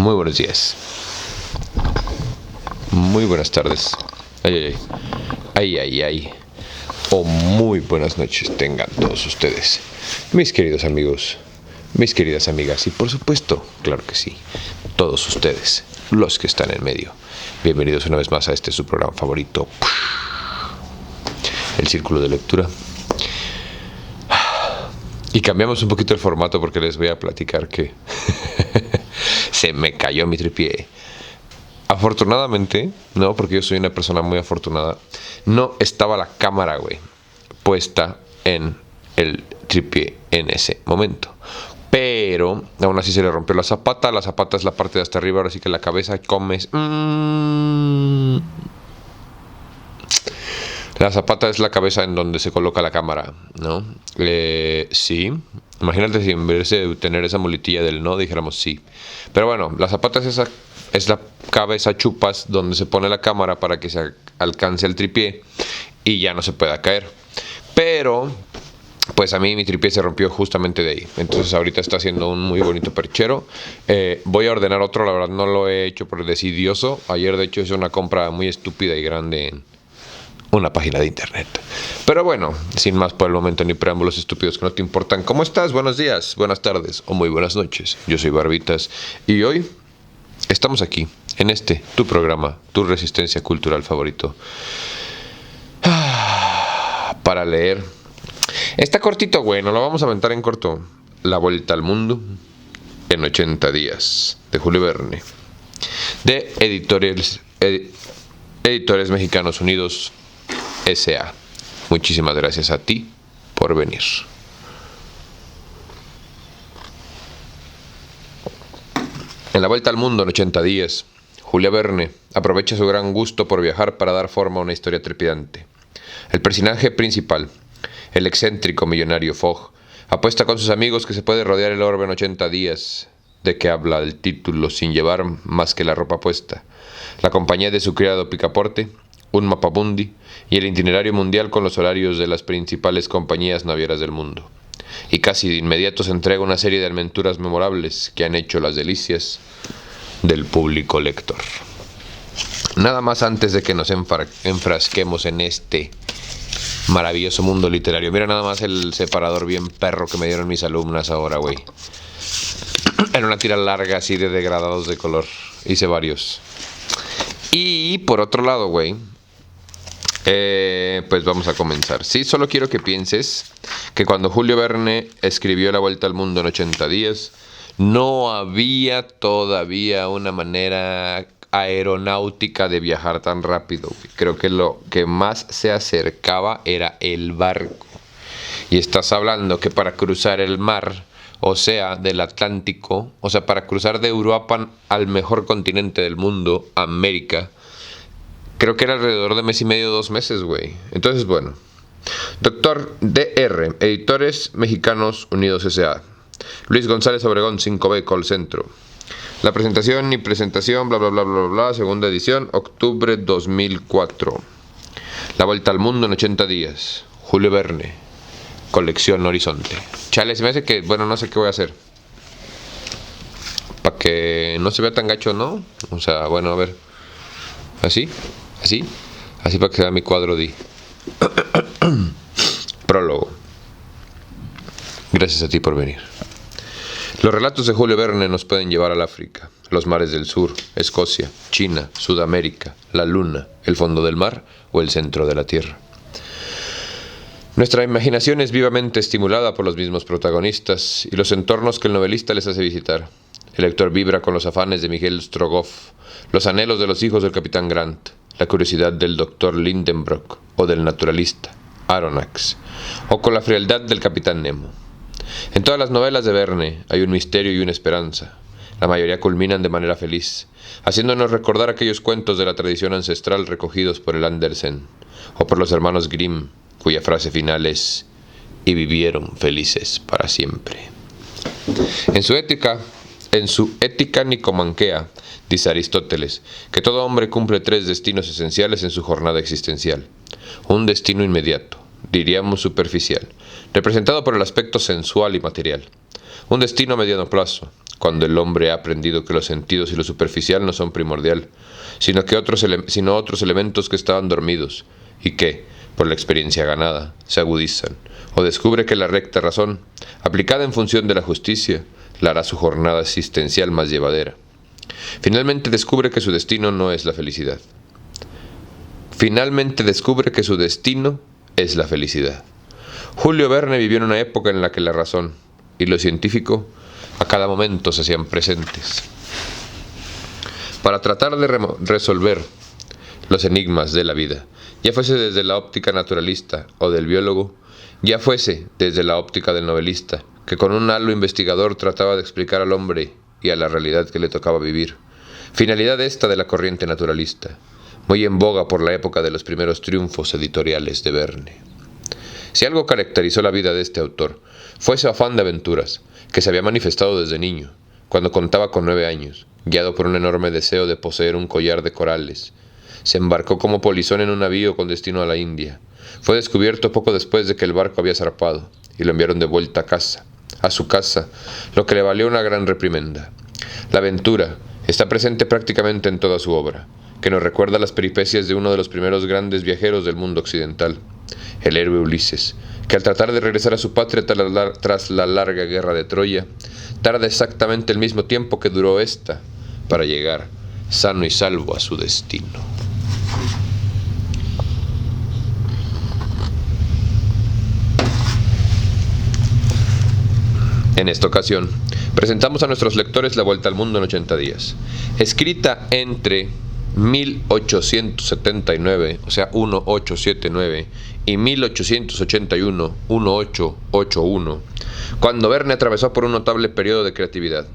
Muy buenos días. Muy buenas tardes. Ay, ay, ay. Ay, ay, ay. O muy buenas noches tengan todos ustedes, mis queridos amigos, mis queridas amigas y por supuesto, claro que sí, todos ustedes, los que están en medio. Bienvenidos una vez más a este su programa favorito, El Círculo de Lectura. Y cambiamos un poquito el formato porque les voy a platicar que se me cayó mi tripié. Afortunadamente, no, porque yo soy una persona muy afortunada, no estaba la cámara, puesta en el tripié en ese momento. Pero aún así se le rompió la zapata. La zapata es la parte de hasta arriba, ahora sí que la cabeza comes. La zapata es la cabeza en donde se coloca la cámara, ¿no? Sí. Imagínate si en vez de tener esa muletilla del no, dijéramos sí. Pero bueno, la zapata es la cabeza chupas donde se pone la cámara para que se alcance el tripié y ya no se pueda caer. Pero, pues a mí mi tripié se rompió justamente de ahí. Entonces ahorita está haciendo un muy bonito perchero. Voy a ordenar otro, la verdad no lo he hecho por decidioso. Ayer de hecho hice una compra muy estúpida y grande en una página de internet. Pero bueno, sin más por el momento ni preámbulos estúpidos que no te importan. ¿Cómo estás? Buenos días, buenas tardes o muy buenas noches. Yo soy Barbitas y hoy estamos aquí, en tu programa, tu resistencia cultural favorito, para leer. Está cortito, no lo vamos a aventar en corto. La Vuelta al Mundo en 80 días, de Julio Verne, de Editores Mexicanos Unidos S.A. Muchísimas gracias a ti por venir. En La Vuelta al Mundo en 80 días, Julio Verne aprovecha su gran gusto por viajar para dar forma a una historia trepidante. El personaje principal, el excéntrico millonario Fogg, apuesta con sus amigos que se puede rodear el orbe en 80 días, de que habla el título sin llevar más que la ropa puesta, la compañía de su criado Picaporte, un mapamundi y el itinerario mundial con los horarios de las principales compañías navieras del mundo. Y casi de inmediato se entrega una serie de aventuras memorables que han hecho las delicias del público lector. Nada más antes de que nos enfrasquemos en este maravilloso mundo literario. Mira nada más el separador bien perro que me dieron mis alumnas ahora, Era una tira larga así de degradados de color. Hice varios. Y por otro lado, pues vamos a comenzar. Sí, solo quiero que pienses que cuando Julio Verne escribió La Vuelta al Mundo en 80 días, no había todavía una manera aeronáutica de viajar tan rápido. Creo que lo que más se acercaba era el barco. Y estás hablando que para cruzar el mar, o sea, del Atlántico, o sea, para cruzar de Europa al mejor continente del mundo, América, creo que era alrededor de mes y medio, 2 meses, Entonces, bueno. Doctor DR, Editores Mexicanos Unidos S.A. Luis González Obregón, 5B, Call Centro. La presentación y presentación, bla, bla, bla, bla, bla, segunda edición, octubre 2004. La Vuelta al Mundo en 80 días. Julio Verne, colección Horizonte. Chale, se me hace que, no sé qué voy a hacer. Para que no se vea tan gacho, ¿no? O sea, a ver. Así para que sea mi cuadro de prólogo. Gracias a ti por venir. Los relatos de Julio Verne nos pueden llevar al África, los mares del sur, Escocia, China, Sudamérica, la luna, el fondo del mar o el centro de la tierra. Nuestra imaginación es vivamente estimulada por los mismos protagonistas y los entornos que el novelista les hace visitar. El lector vibra con los afanes de Miguel Strogoff, los anhelos de los hijos del capitán Grant, la curiosidad del doctor Lindenbrock o del naturalista Aronnax, o con la frialdad del capitán Nemo. En todas las novelas de Verne hay un misterio y una esperanza. La mayoría culminan de manera feliz, haciéndonos recordar aquellos cuentos de la tradición ancestral recogidos por el Andersen o por los hermanos Grimm, cuya frase final es: y vivieron felices para siempre. En su ética nicomanquea, dice Aristóteles, que todo hombre cumple 3 destinos esenciales en su jornada existencial. Un destino inmediato, diríamos superficial, representado por el aspecto sensual y material. Un destino a mediano plazo, cuando el hombre ha aprendido que los sentidos y lo superficial no son primordial, sino otros elementos que estaban dormidos y que, por la experiencia ganada, se agudizan, o descubre que la recta razón, aplicada en función de la justicia, la hará su jornada existencial más llevadera. Finalmente descubre que su destino no es la felicidad. Finalmente descubre que su destino es la felicidad. Julio Verne vivió en una época en la que la razón y lo científico a cada momento se hacían presentes. Para tratar de resolver los enigmas de la vida, ya fuese desde la óptica naturalista o del biólogo, ya fuese desde la óptica del novelista, que con un halo investigador trataba de explicar al hombre y a la realidad que le tocaba vivir. Finalidad esta de la corriente naturalista, muy en boga por la época de los primeros triunfos editoriales de Verne. Si algo caracterizó la vida de este autor, fue su afán de aventuras, que se había manifestado desde niño, cuando contaba con 9 años, guiado por un enorme deseo de poseer un collar de corales. Se embarcó como polizón en un navío con destino a la India. Fue descubierto poco después de que el barco había zarpado, y lo enviaron de vuelta a su casa, lo que le valió una gran reprimenda. La aventura está presente prácticamente en toda su obra, que nos recuerda las peripecias de uno de los primeros grandes viajeros del mundo occidental, el héroe Ulises, que al tratar de regresar a su patria tras la larga guerra de Troya, tarda exactamente el mismo tiempo que duró esta para llegar sano y salvo a su destino. En esta ocasión, presentamos a nuestros lectores La Vuelta al Mundo en 80 días, escrita entre 1879, o sea 1879, y 1881, 1881, cuando Verne atravesó por un notable periodo de creatividad,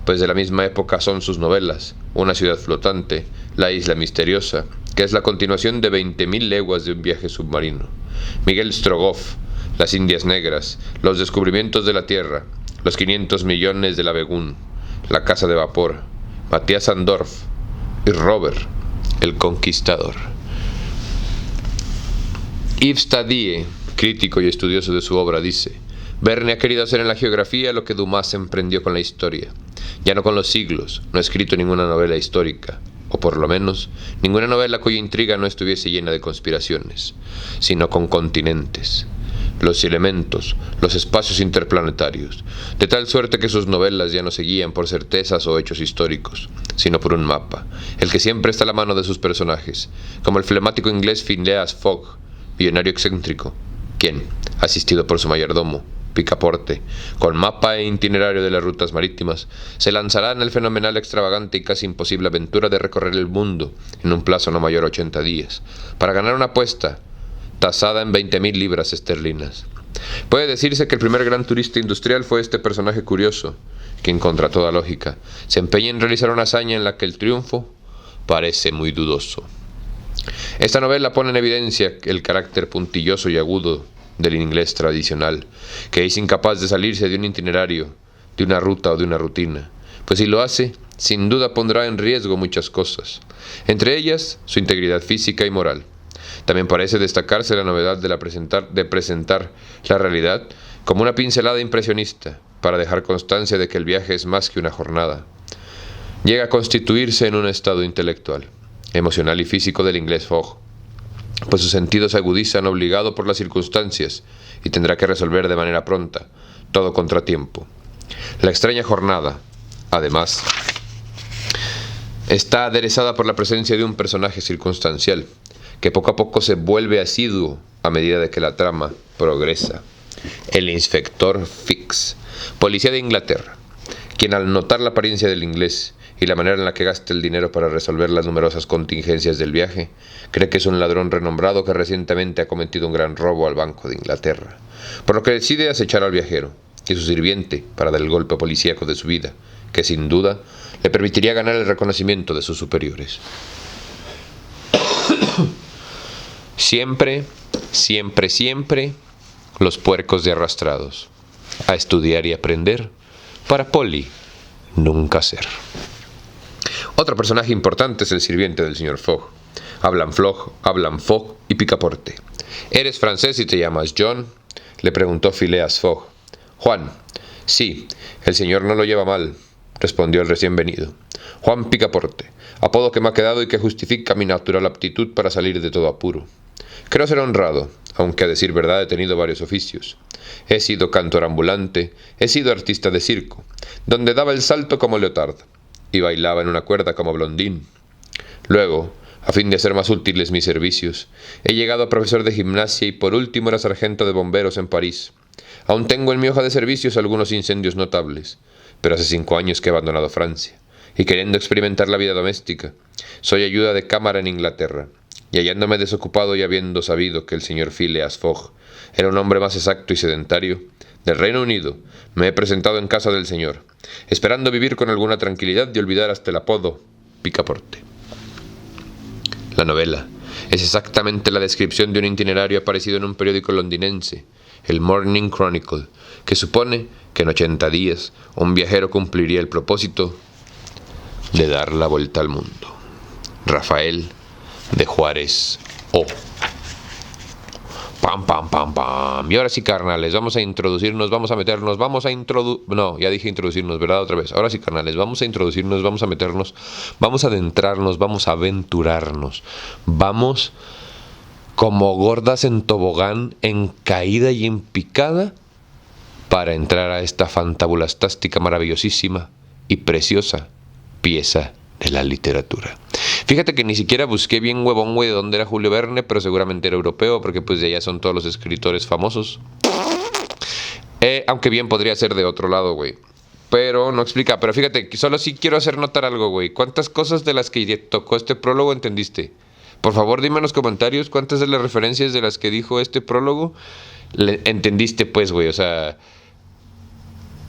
pues de la misma época son sus novelas Una ciudad flotante, La isla misteriosa, que es la continuación de 20.000 leguas de un viaje submarino, Miguel Strogoff, Las Indias Negras, Los descubrimientos de la Tierra, Los 500 millones de la Begún, La casa de vapor, Matías Andorf y Robert, el Conquistador. Yves Tadie, crítico y estudioso de su obra, dice: Verne ha querido hacer en la geografía lo que Dumas emprendió con la historia. Ya no con los siglos, no ha escrito ninguna novela histórica, o por lo menos ninguna novela cuya intriga no estuviese llena de conspiraciones, sino con continentes, los elementos, los espacios interplanetarios, de tal suerte que sus novelas ya no se guían por certezas o hechos históricos, sino por un mapa, el que siempre está a la mano de sus personajes, como el flemático inglés Phileas Fogg, millonario excéntrico, quien, asistido por su mayordomo, Picaporte, con mapa e itinerario de las rutas marítimas, se lanzará en el fenomenal, extravagante y casi imposible aventura de recorrer el mundo en un plazo no mayor a 80 días, para ganar una apuesta tasada en 20.000 libras esterlinas. Puede decirse que el primer gran turista industrial fue este personaje curioso, quien contra toda lógica se empeña en realizar una hazaña en la que el triunfo parece muy dudoso. Esta novela pone en evidencia el carácter puntilloso y agudo del inglés tradicional, que es incapaz de salirse de un itinerario, de una ruta o de una rutina, pues si lo hace, sin duda pondrá en riesgo muchas cosas, entre ellas su integridad física y moral. También parece destacarse la novedad de presentar la realidad como una pincelada impresionista, para dejar constancia de que el viaje es más que una jornada. Llega a constituirse en un estado intelectual, emocional y físico del inglés Fogg, pues sus sentidos se agudizan obligado por las circunstancias y tendrá que resolver de manera pronta todo contratiempo. La extraña jornada, además, está aderezada por la presencia de un personaje circunstancial, que poco a poco se vuelve asiduo a medida de que la trama progresa. El inspector Fix, policía de Inglaterra, quien al notar la apariencia del inglés y la manera en la que gasta el dinero para resolver las numerosas contingencias del viaje, cree que es un ladrón renombrado que recientemente ha cometido un gran robo al Banco de Inglaterra, por lo que decide acechar al viajero y su sirviente para dar el golpe policíaco de su vida, que sin duda le permitiría ganar el reconocimiento de sus superiores. Siempre, siempre, siempre, los puercos de arrastrados. A estudiar y aprender, para Polly, nunca ser. Otro personaje importante es el sirviente del señor Fogg. Hablan Fogg y Picaporte. ¿Eres francés y te llamas John?, le preguntó Phileas Fogg. Juan. Sí, el señor no lo lleva mal. respondió el recién venido. Juan Picaporte, apodo que me ha quedado y que justifica mi natural aptitud para salir de todo apuro. Creo ser honrado, aunque a decir verdad he tenido varios oficios. He sido cantor ambulante, he sido artista de circo, donde daba el salto como Leotard y bailaba en una cuerda como Blondín. Luego, a fin de hacer más útiles mis servicios, he llegado a profesor de gimnasia y por último era sargento de bomberos en París. Aún tengo en mi hoja de servicios algunos incendios notables, pero hace 5 años que he abandonado Francia, y queriendo experimentar la vida doméstica, soy ayuda de cámara en Inglaterra, y hallándome desocupado y habiendo sabido que el señor Phileas Fogg era un hombre más exacto y sedentario, del Reino Unido, me he presentado en casa del señor, esperando vivir con alguna tranquilidad y olvidar hasta el apodo Picaporte. La novela es exactamente la descripción de un itinerario aparecido en un periódico londinense, el Morning Chronicle, que supone que en 80 días un viajero cumpliría el propósito de dar la vuelta al mundo. Rafael de Juárez O. Pam, pam, pam, pam. Y ahora sí, carnales, vamos a introducirnos, vamos a meternos, No, ya dije introducirnos, ¿verdad? Otra vez. Ahora sí, carnales, vamos a introducirnos, vamos a meternos, vamos a adentrarnos, vamos a aventurarnos. Vamos como gordas en tobogán, en caída y en picada, para entrar a esta fantabulastástica, maravillosísima y preciosa pieza de la literatura. Fíjate que ni siquiera busqué bien huevón, güey, de dónde era Julio Verne, pero seguramente era europeo, porque pues de allá son todos los escritores famosos. Aunque bien podría ser de otro lado, güey. Pero no explica. Pero fíjate, solo sí quiero hacer notar algo, güey. ¿Cuántas cosas de las que tocó este prólogo entendiste? Por favor, dime en los comentarios cuántas de las referencias de las que dijo este prólogo entendiste, pues, güey. O sea,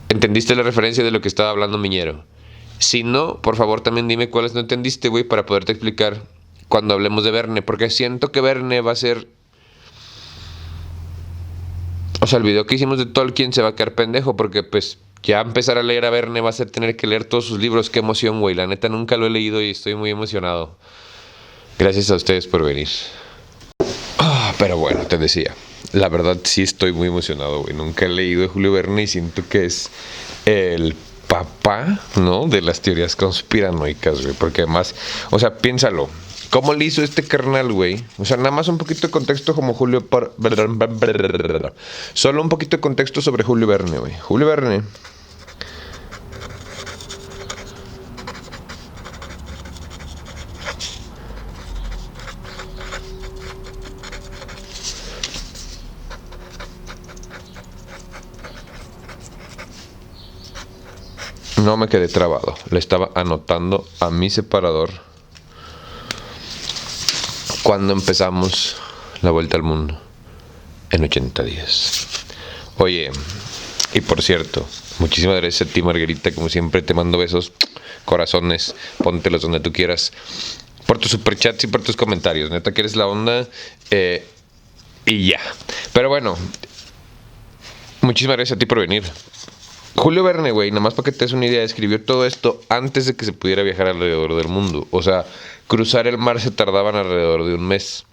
¿entendiste la referencia de lo que estaba hablando Miñero? Si no, por favor también dime cuáles no entendiste, güey, para poderte explicar cuando hablemos de Verne. Porque siento que Verne va a ser... O sea, el video que hicimos de Tolkien se va a quedar pendejo porque, pues, ya empezar a leer a Verne va a ser tener que leer todos sus libros. Qué emoción, güey. La neta nunca lo he leído y estoy muy emocionado. Gracias a ustedes por venir. Pero bueno, te decía. La verdad sí estoy muy emocionado, güey. Nunca he leído de Julio Verne y siento que es el papá, ¿no? De las teorías conspiranoicas, güey. Porque además, o sea, piénsalo. ¿Cómo le hizo este carnal, güey? O sea, nada más un poquito de contexto como Julio... Solo un poquito de contexto sobre Julio Verne, güey. Julio Verne... No me quedé trabado. Le estaba anotando a mi separador cuando empezamos la vuelta al mundo en 80 días. Oye, y por cierto, muchísimas gracias a ti, Margarita. Como siempre te mando besos, corazones, póntelos donde tú quieras, por tus superchats y por tus comentarios. Neta que eres la onda. Y ya. Pero bueno, muchísimas gracias a ti por venir. Julio Verne, güey, nada más para que te des una idea, escribió todo esto antes de que se pudiera viajar alrededor del mundo. O sea, cruzar el mar se tardaban alrededor de un mes.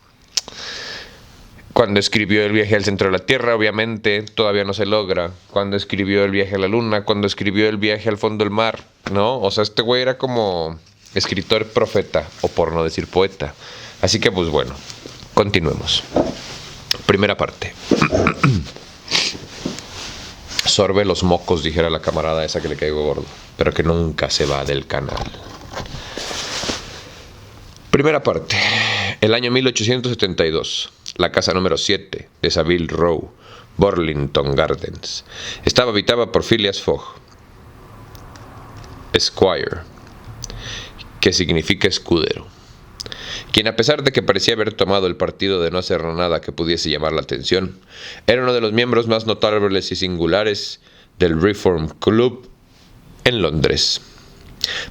Cuando escribió el viaje al centro de la Tierra, obviamente, todavía no se logra. Cuando escribió el viaje a la Luna, cuando escribió el viaje al fondo del mar, ¿no? O sea, este güey era como escritor profeta, o por no decir poeta. Así que, pues bueno, continuemos. Primera parte. Sorbe los mocos, dijera la camarada esa que le caigo gordo, pero que nunca se va del canal. Primera parte. El año 1872. La casa número 7 de Savile Row, Burlington Gardens, estaba habitada por Phileas Fogg, Esquire, que significa escudero, quien, a pesar de que parecía haber tomado el partido de no hacer nada que pudiese llamar la atención, era uno de los miembros más notables y singulares del Reform Club en Londres.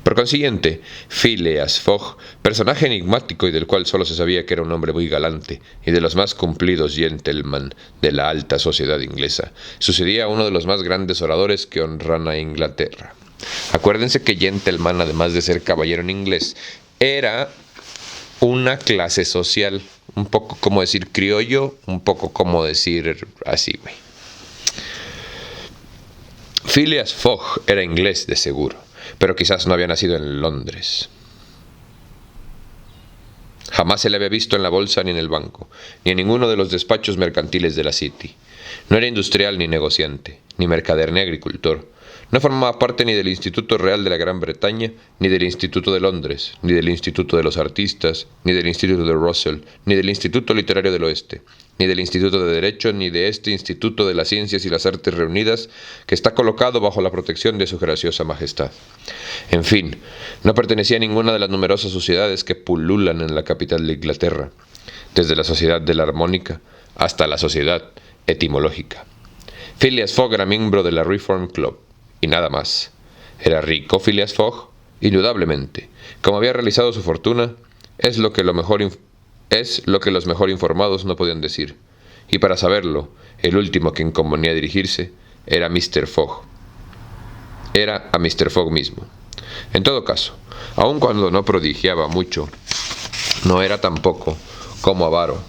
Por consiguiente, Phileas Fogg, personaje enigmático y del cual solo se sabía que era un hombre muy galante y de los más cumplidos gentlemen de la alta sociedad inglesa, sucedía a uno de los más grandes oradores que honran a Inglaterra. Acuérdense que gentleman, además de ser caballero en inglés, era una clase social, un poco como decir criollo, un poco como decir así, güey. Phileas Fogg era inglés de seguro, pero quizás no había nacido en Londres. Jamás se le había visto en la bolsa ni en el banco, ni en ninguno de los despachos mercantiles de la City. No era industrial ni negociante, ni mercader ni agricultor. No formaba parte ni del Instituto Real de la Gran Bretaña, ni del Instituto de Londres, ni del Instituto de los Artistas, ni del Instituto de Russell, ni del Instituto Literario del Oeste, ni del Instituto de Derecho, ni de este Instituto de las Ciencias y las Artes Reunidas, que está colocado bajo la protección de su graciosa majestad. En fin, no pertenecía a ninguna de las numerosas sociedades que pululan en la capital de Inglaterra, desde la Sociedad de la Armónica hasta la Sociedad Etimológica. Phileas Fogg era miembro de la Reform Club, y nada más. ¿Era rico Phileas Fogg? Indudablemente. Como había realizado su fortuna, es lo que los mejor informados no podían decir. Y para saberlo, el último a quien convenía dirigirse era Mr. Fogg. Era a Mr. Fogg mismo. En todo caso, aun cuando no prodigiaba mucho, no era tampoco avaro,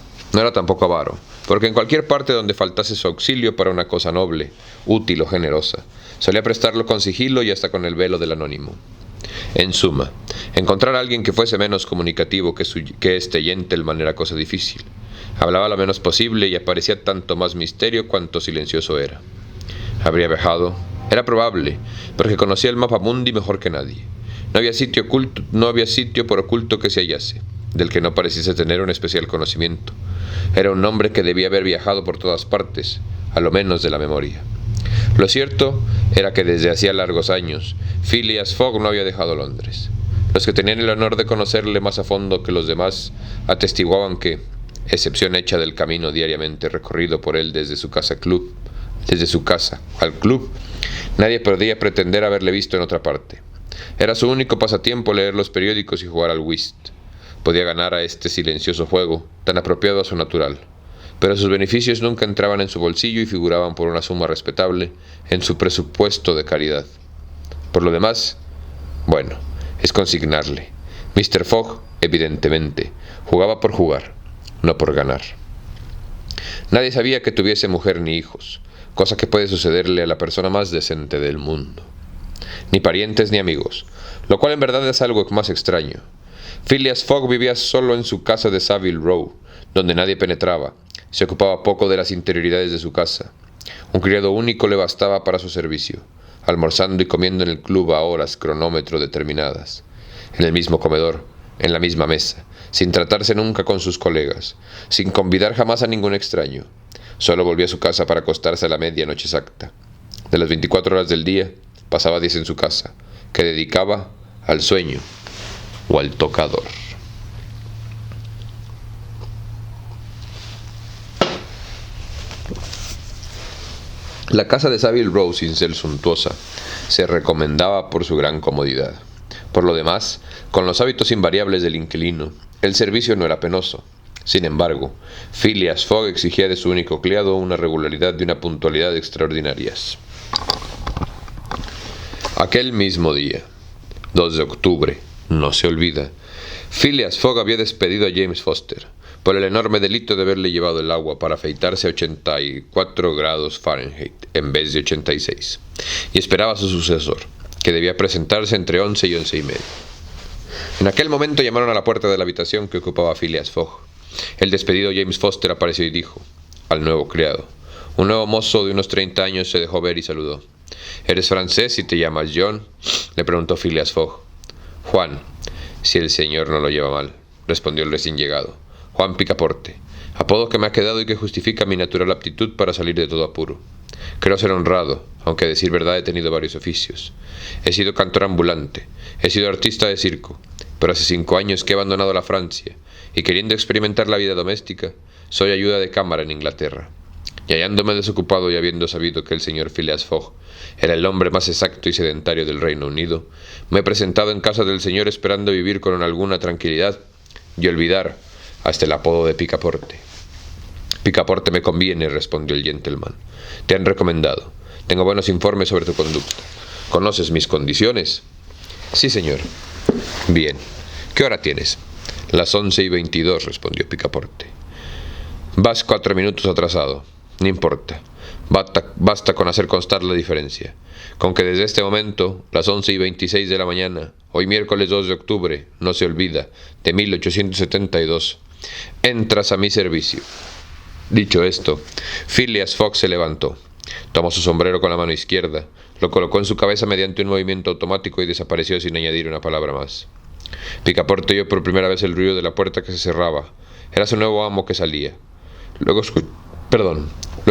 porque en cualquier parte donde faltase su auxilio para una cosa noble, útil o generosa, solía prestarlo con sigilo y hasta con el velo del anónimo. En suma, encontrar a alguien que fuese menos comunicativo que este gentleman era cosa difícil. Hablaba lo menos posible y aparecía tanto más misterio cuanto silencioso era. Habría viajado, era probable, porque conocía el mapa mundi mejor que nadie. No había sitio por oculto que se hallase, del que no pareciese tener un especial conocimiento. Era un hombre que debía haber viajado por todas partes, a lo menos de la memoria. Lo cierto era que desde hacía largos años, Phileas Fogg no había dejado Londres. Los que tenían el honor de conocerle más a fondo que los demás atestiguaban que, excepción hecha del camino diariamente recorrido por él desde su casa al club, nadie podía pretender haberle visto en otra parte. Era su único pasatiempo leer los periódicos y jugar al whist. Podía ganar a este silencioso juego, tan apropiado a su natural, pero sus beneficios nunca entraban en su bolsillo y figuraban por una suma respetable en su presupuesto de caridad. Por lo demás, bueno, es consignarle. Mr. Fogg, evidentemente, jugaba por jugar, no por ganar. Nadie sabía que tuviese mujer ni hijos, cosa que puede sucederle a la persona más decente del mundo. Ni parientes ni amigos, lo cual en verdad es algo más extraño. Phileas Fogg vivía solo en su casa de Savile Row, donde nadie penetraba. Se ocupaba poco de las interioridades de su casa. Un criado único le bastaba para su servicio, almorzando y comiendo en el club a horas cronómetro determinadas, en el mismo comedor, en la misma mesa, sin tratarse nunca con sus colegas, sin convidar jamás a ningún extraño. Solo volvía a su casa para acostarse a la medianoche exacta. De las 24 horas del día, pasaba 10 en su casa, que dedicaba al sueño o al tocador. La casa de Savile Row, sin ser suntuosa, se recomendaba por su gran comodidad. Por lo demás, con los hábitos invariables del inquilino, el servicio no era penoso. Sin embargo, Phileas Fogg exigía de su único criado una regularidad y una puntualidad extraordinarias. Aquel mismo día, 2 de octubre, no se olvida, Phileas Fogg había despedido a James Foster por el enorme delito de haberle llevado el agua para afeitarse a 84 grados Fahrenheit en vez de 86, y esperaba a su sucesor, que debía presentarse entre 11 y 11:30. En aquel momento llamaron a la puerta de la habitación que ocupaba Phileas Fogg. El despedido James Foster apareció y dijo al nuevo criado. Un nuevo mozo de unos 30 años se dejó ver y saludó. «¿Eres francés y te llamas John?», le preguntó Phileas Fogg. «Juan, si el señor no lo lleva mal», respondió el recién llegado. «Juan Picaporte, apodo que me ha quedado y que justifica mi natural aptitud para salir de todo apuro. Creo ser honrado, aunque a decir verdad he tenido varios oficios. He sido cantor ambulante, he sido artista de circo, pero hace 5 años que he abandonado la Francia, y queriendo experimentar la vida doméstica, soy ayuda de cámara en Inglaterra. Y hallándome desocupado y habiendo sabido que el señor Phileas Fogg era el hombre más exacto y sedentario del Reino Unido, me he presentado en casa del señor esperando vivir con alguna tranquilidad y olvidar hasta el apodo de Picaporte». «Picaporte me conviene», respondió el gentleman. «Te han recomendado. Tengo buenos informes sobre tu conducta. ¿Conoces mis condiciones?» «Sí, señor». «Bien. ¿Qué hora tienes?» «Las 11:22», respondió Picaporte. «Vas 4 minutos atrasado. No importa. Basta con hacer constar la diferencia. Con que desde este momento, las 11:26 de la mañana, hoy miércoles 2 de octubre, no se olvida, de 1872, entras a mi servicio. Dicho esto, Phileas Fogg se levantó. Tomó su sombrero con la mano izquierda, lo colocó en su cabeza mediante un movimiento automático y desapareció sin añadir una palabra más. Picaporte oyó por primera vez el ruido de la puerta que se cerraba. Era su nuevo amo que salía. Luego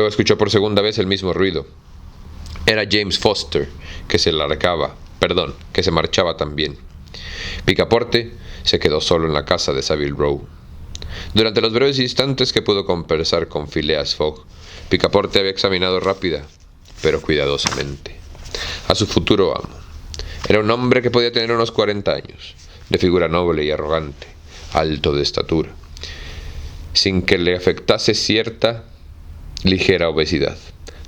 escuchó por segunda vez el mismo ruido. Era James Foster, que se marchaba también. Picaporte se quedó solo en la casa de Savile Row. Durante los breves instantes que pudo conversar con Phileas Fogg, Picaporte había examinado rápida, pero cuidadosamente, a su futuro amo. Era un hombre que podía tener unos 40 años, de figura noble y arrogante, alto de estatura, sin que le afectase cierta ligera obesidad,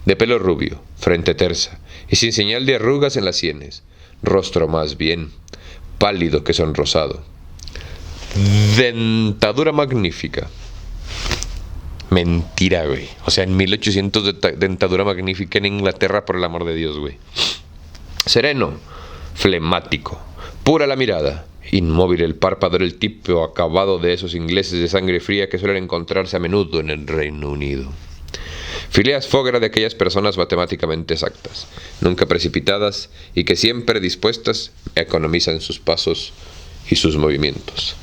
de pelo rubio, frente tersa, y sin señal de arrugas en las sienes, rostro más bien pálido que sonrosado. Dentadura magnífica. Mentira, güey. O sea, en 1800 dentadura magnífica en Inglaterra, por el amor de Dios, güey. Sereno, flemático, pura la mirada, inmóvil el párpado, era el tipo acabado de esos ingleses de sangre fría que suelen encontrarse a menudo en el Reino Unido. Phileas Fogg era de aquellas personas matemáticamente exactas, nunca precipitadas y que siempre dispuestas economizan sus pasos y sus movimientos.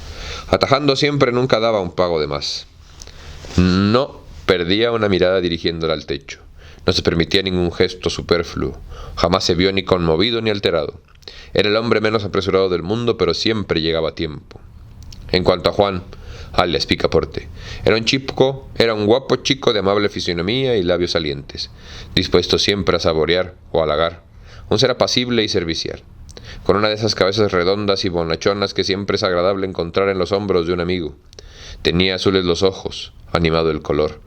Atajando siempre, nunca daba un pago de más. No perdía una mirada dirigiéndola al techo. No se permitía ningún gesto superfluo. Jamás se vio ni conmovido ni alterado. Era el hombre menos apresurado del mundo, pero siempre llegaba a tiempo. En cuanto a Juan, alias Picaporte, era un guapo chico de amable fisonomía y labios salientes, dispuesto siempre a saborear o halagar, un ser apacible y servicial, con una de esas cabezas redondas y bonachonas que siempre es agradable encontrar en los hombros de un amigo. Tenía azules los ojos, animado el color,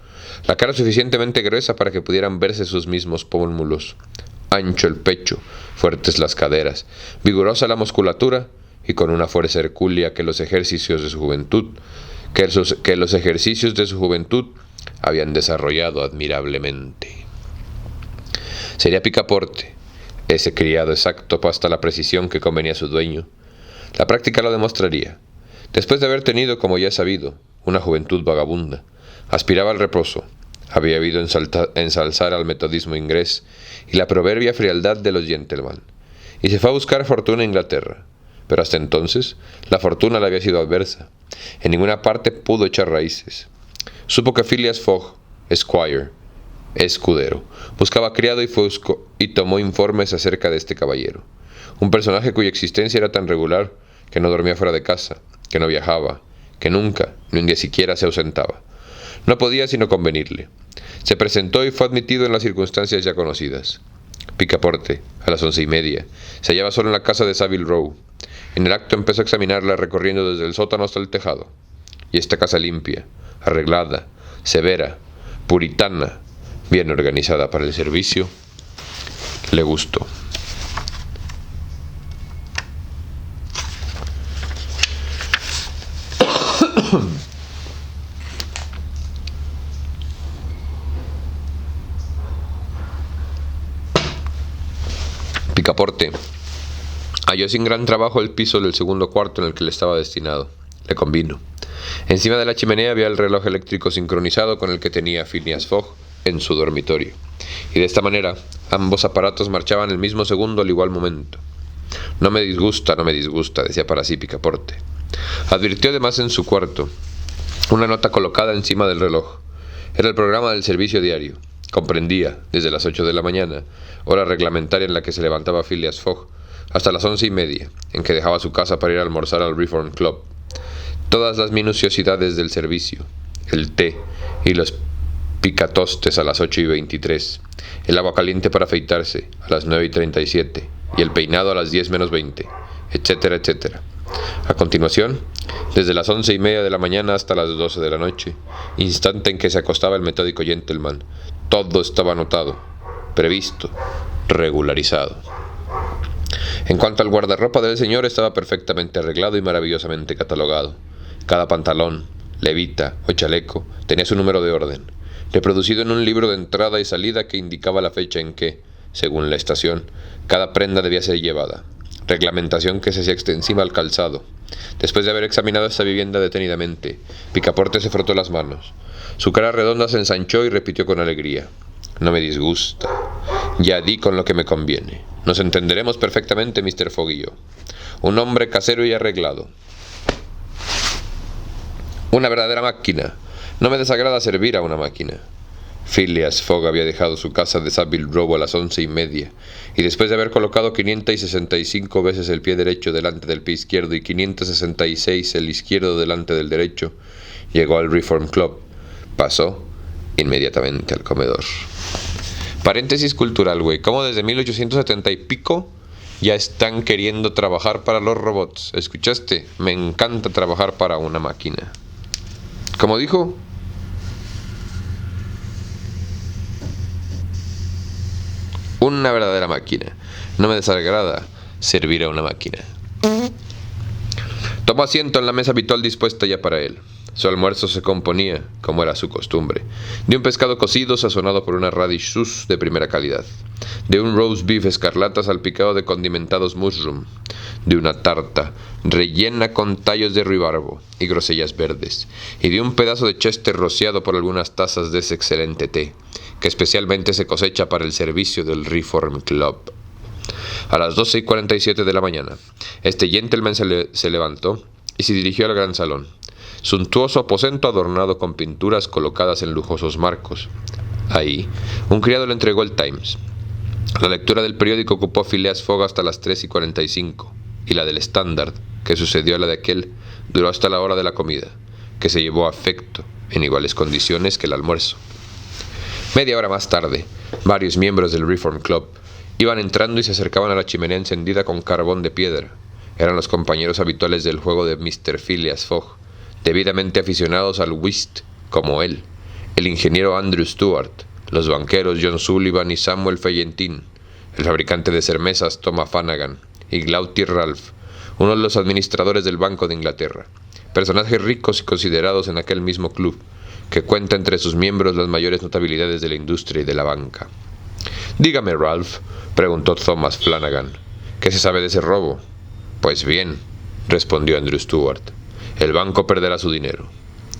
la cara suficientemente gruesa para que pudieran verse sus mismos pómulos, ancho el pecho, fuertes las caderas, vigorosa la musculatura y con una fuerza hercúlea que los ejercicios de su juventud habían desarrollado admirablemente. Sería Picaporte, ese criado exacto hasta la precisión que convenía a su dueño. La práctica lo demostraría. Después de haber tenido, como ya he sabido, una juventud vagabunda, aspiraba al reposo, había oído ensalzar al metodismo inglés y la proverbia frialdad de los gentlemen, y se fue a buscar fortuna en Inglaterra. Pero hasta entonces la fortuna le había sido adversa. En ninguna parte pudo echar raíces. Supo que Phileas Fogg, Esquire, escudero, buscaba criado y tomó informes acerca de este caballero, un personaje cuya existencia era tan regular que no dormía fuera de casa, que no viajaba, que nunca, ni un día siquiera, se ausentaba. No podía sino convenirle. Se presentó y fue admitido en las circunstancias ya conocidas. Picaporte, a las 11:30, se hallaba solo en la casa de Savile Row. En el acto empezó a examinarla recorriendo desde el sótano hasta el tejado. Y esta casa limpia, arreglada, severa, puritana, bien organizada para el servicio, le gustó. Picaporte halló sin gran trabajo el piso del segundo cuarto en el que le estaba destinado. Le convino. Encima de la chimenea había el reloj eléctrico sincronizado con el que tenía Phileas Fogg en su dormitorio, y de esta manera ambos aparatos marchaban el mismo segundo al igual momento. No me disgusta, decía para sí Picaporte. Advirtió además en su cuarto una nota colocada encima del reloj. Era el programa del servicio diario. Comprendía, desde las 8 de la mañana, hora reglamentaria en la que se levantaba Phileas Fogg, hasta las 11:30, en que dejaba su casa para ir a almorzar al Reform Club, todas las minuciosidades del servicio, el té y los picatostes a las 8:23, el agua caliente para afeitarse a las 9:37 y el peinado a las 10 menos 20, etcétera, etcétera. A continuación, desde las 11:30 de la mañana hasta las 12 de la noche, instante en que se acostaba el metódico gentleman, todo estaba anotado, previsto, regularizado. En cuanto al guardarropa del señor, estaba perfectamente arreglado y maravillosamente catalogado. Cada pantalón, levita o chaleco tenía su número de orden. reproducido en un libro de entrada y salida que indicaba la fecha en que, según la estación, cada prenda debía ser llevada, reglamentación que se hacía extensiva al calzado. Después de haber examinado esta vivienda detenidamente, Picaporte se frotó las manos. Su cara redonda se ensanchó y repitió con alegría: no me disgusta. Ya di con lo que me conviene. Nos entenderemos perfectamente, Mr. Fogg y yo. Un hombre casero y arreglado. Una verdadera máquina. No me desagrada servir a una máquina. Phileas Fogg había dejado su casa de Savile Row a las 11:30, y después de haber colocado 565 veces el pie derecho delante del pie izquierdo y 566 el izquierdo delante del derecho, llegó al Reform Club. Pasó inmediatamente al comedor. Paréntesis cultural, güey. ¿Cómo desde 1870 y pico ya están queriendo trabajar para los robots? ¿Escuchaste? Me encanta trabajar para una máquina. ¿Cómo dijo? Una verdadera máquina. No me desagrada servir a una máquina. Tomó asiento en la mesa habitual dispuesta ya para él. Su almuerzo se componía, como era su costumbre, de un pescado cocido sazonado por una radish sauce de primera calidad, de un roast beef escarlata salpicado de condimentados mushroom, de una tarta rellena con tallos de ruibarbo y grosellas verdes, y de un pedazo de chester rociado por algunas tazas de ese excelente té, que especialmente se cosecha para el servicio del Reform Club. A las 12:47 de la mañana, este gentleman se levantó y se dirigió al gran salón, suntuoso aposento adornado con pinturas colocadas en lujosos marcos. Ahí, un criado le entregó el Times. La lectura del periódico ocupó a Phileas Fogg hasta las 3:45, y la del Standard, que sucedió a la de aquel, duró hasta la hora de la comida, que se llevó a efecto en iguales condiciones que el almuerzo. Media hora más tarde, varios miembros del Reform Club iban entrando y se acercaban a la chimenea encendida con carbón de piedra. Eran los compañeros habituales del juego de Mr. Phileas Fogg, debidamente aficionados al whist como él, el ingeniero Andrew Stuart, los banqueros John Sullivan y Samuel Fallentin, el fabricante de cervezas Thomas Flanagan y Gloucester Ralph, uno de los administradores del Banco de Inglaterra, personajes ricos y considerados en aquel mismo club, que cuenta entre sus miembros las mayores notabilidades de la industria y de la banca. «Dígame, Ralph», preguntó Thomas Flanagan, «¿qué se sabe de ese robo?» «Pues bien», respondió Andrew Stuart, «el banco perderá su dinero».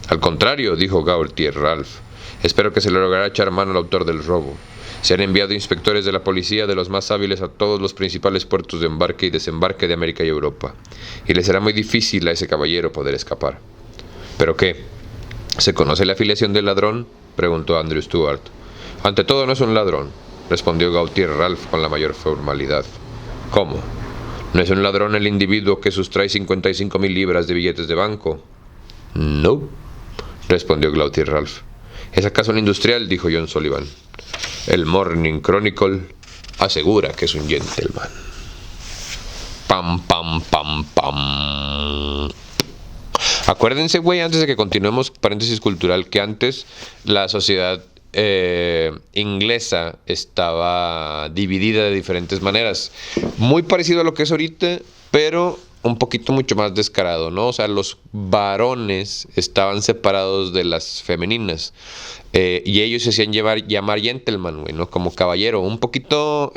«Al contrario», dijo Gloucester Ralph, «espero que se le logrará echar mano al autor del robo. Se han enviado inspectores de la policía de los más hábiles a todos los principales puertos de embarque y desembarque de América y Europa, y le será muy difícil a ese caballero poder escapar». «¿Pero qué? ¿Se conoce la afiliación del ladrón?», preguntó Andrew Stuart. «Ante todo no es un ladrón», respondió Gloucester Ralph con la mayor formalidad. «¿Cómo? ¿No es un ladrón el individuo que sustrae 55,000 libras de billetes de banco?» «No», respondió Gloucester Ralph. «¿Es acaso un industrial?», dijo John Sullivan. «El Morning Chronicle asegura que es un gentleman». Pam, pam, pam, pam. Acuérdense, güey, antes de que continuemos, paréntesis cultural, que antes la sociedad inglesa estaba dividida de diferentes maneras. Muy parecido a lo que es ahorita, pero un poquito mucho más descarado, ¿no? O sea, los varones estaban separados de las femeninas. Y ellos se hacían llamar gentleman, güey, ¿no? Como caballero. Un poquito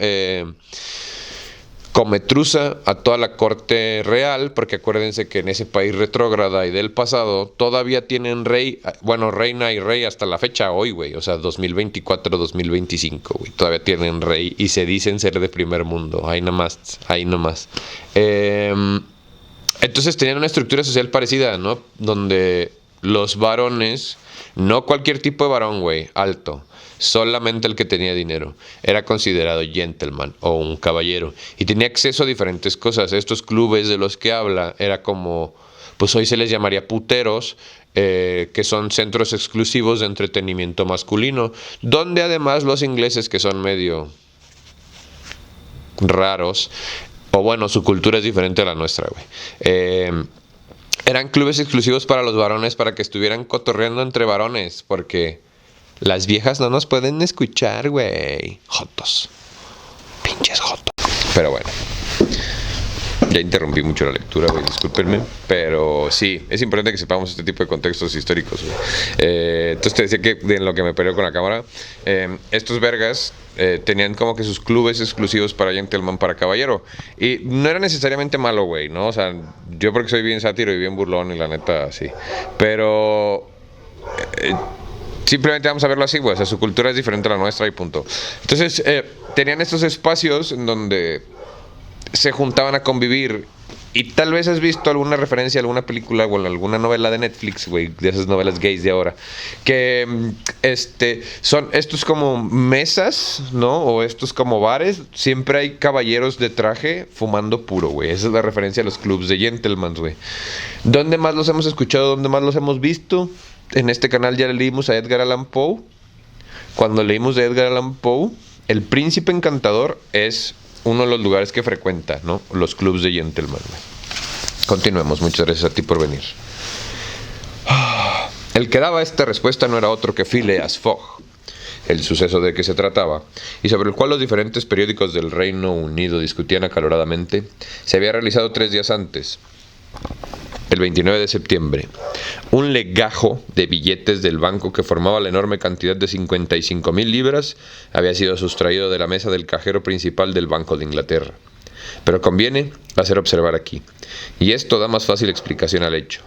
cometruza a toda la corte real, porque acuérdense que en ese país retrógrada y del pasado todavía tienen rey, bueno, reina y rey hasta la fecha hoy, güey, o sea, 2024, 2025, güey, todavía tienen rey y se dicen ser de primer mundo, ahí nomás, ahí nomás. Entonces tenían una estructura social parecida, ¿no? Donde los varones, no cualquier tipo de varón, güey, alto, solamente el que tenía dinero era considerado gentleman o un caballero y tenía acceso a diferentes cosas. Estos clubes de los que habla era como, pues hoy se les llamaría puteros, que son centros exclusivos de entretenimiento masculino, donde además los ingleses, que son medio raros, o bueno, su cultura es diferente a la nuestra, güey, eran clubes exclusivos para los varones, para que estuvieran cotorreando entre varones, porque las viejas no nos pueden escuchar, güey. Jotos. Pinches jotos. Pero bueno. Ya interrumpí mucho la lectura, güey, discúlpenme. Pero sí, es importante que sepamos este tipo de contextos históricos, güey. Entonces te decía que de lo que me peleó con la cámara, estos vergas tenían como que sus clubes exclusivos para gentleman, para caballero. Y no era necesariamente malo, güey, ¿no? O sea, yo porque soy bien sátiro y bien burlón y la neta, sí. Pero... simplemente vamos a verlo así, güey. O sea, su cultura es diferente a la nuestra y punto. Entonces, tenían estos espacios en donde se juntaban a convivir. Y tal vez has visto alguna referencia a alguna película o alguna novela de Netflix, güey, de esas novelas gays de ahora, que son estos como mesas, ¿no? O estos como bares, siempre hay caballeros de traje fumando puro, güey. Esa es la referencia a los clubs de gentlemen, güey. ¿Dónde más los hemos escuchado? ¿Dónde más los hemos visto? En este canal ya leímos a Edgar Allan Poe. Cuando leímos de Edgar Allan Poe, el príncipe encantador es uno de los lugares que frecuenta, ¿no? Los clubs de gentlemen. Continuemos, muchas gracias a ti por venir. El que daba esta respuesta no era otro que Phileas Fogg, el suceso de que se trataba, y sobre el cual los diferentes periódicos del Reino Unido discutían acaloradamente, se había realizado 3 días antes, el 29 de septiembre. Un legajo de billetes del banco que formaba la enorme cantidad de 55.000 libras había sido sustraído de la mesa del cajero principal del Banco de Inglaterra. Pero conviene hacer observar aquí, y esto da más fácil explicación al hecho,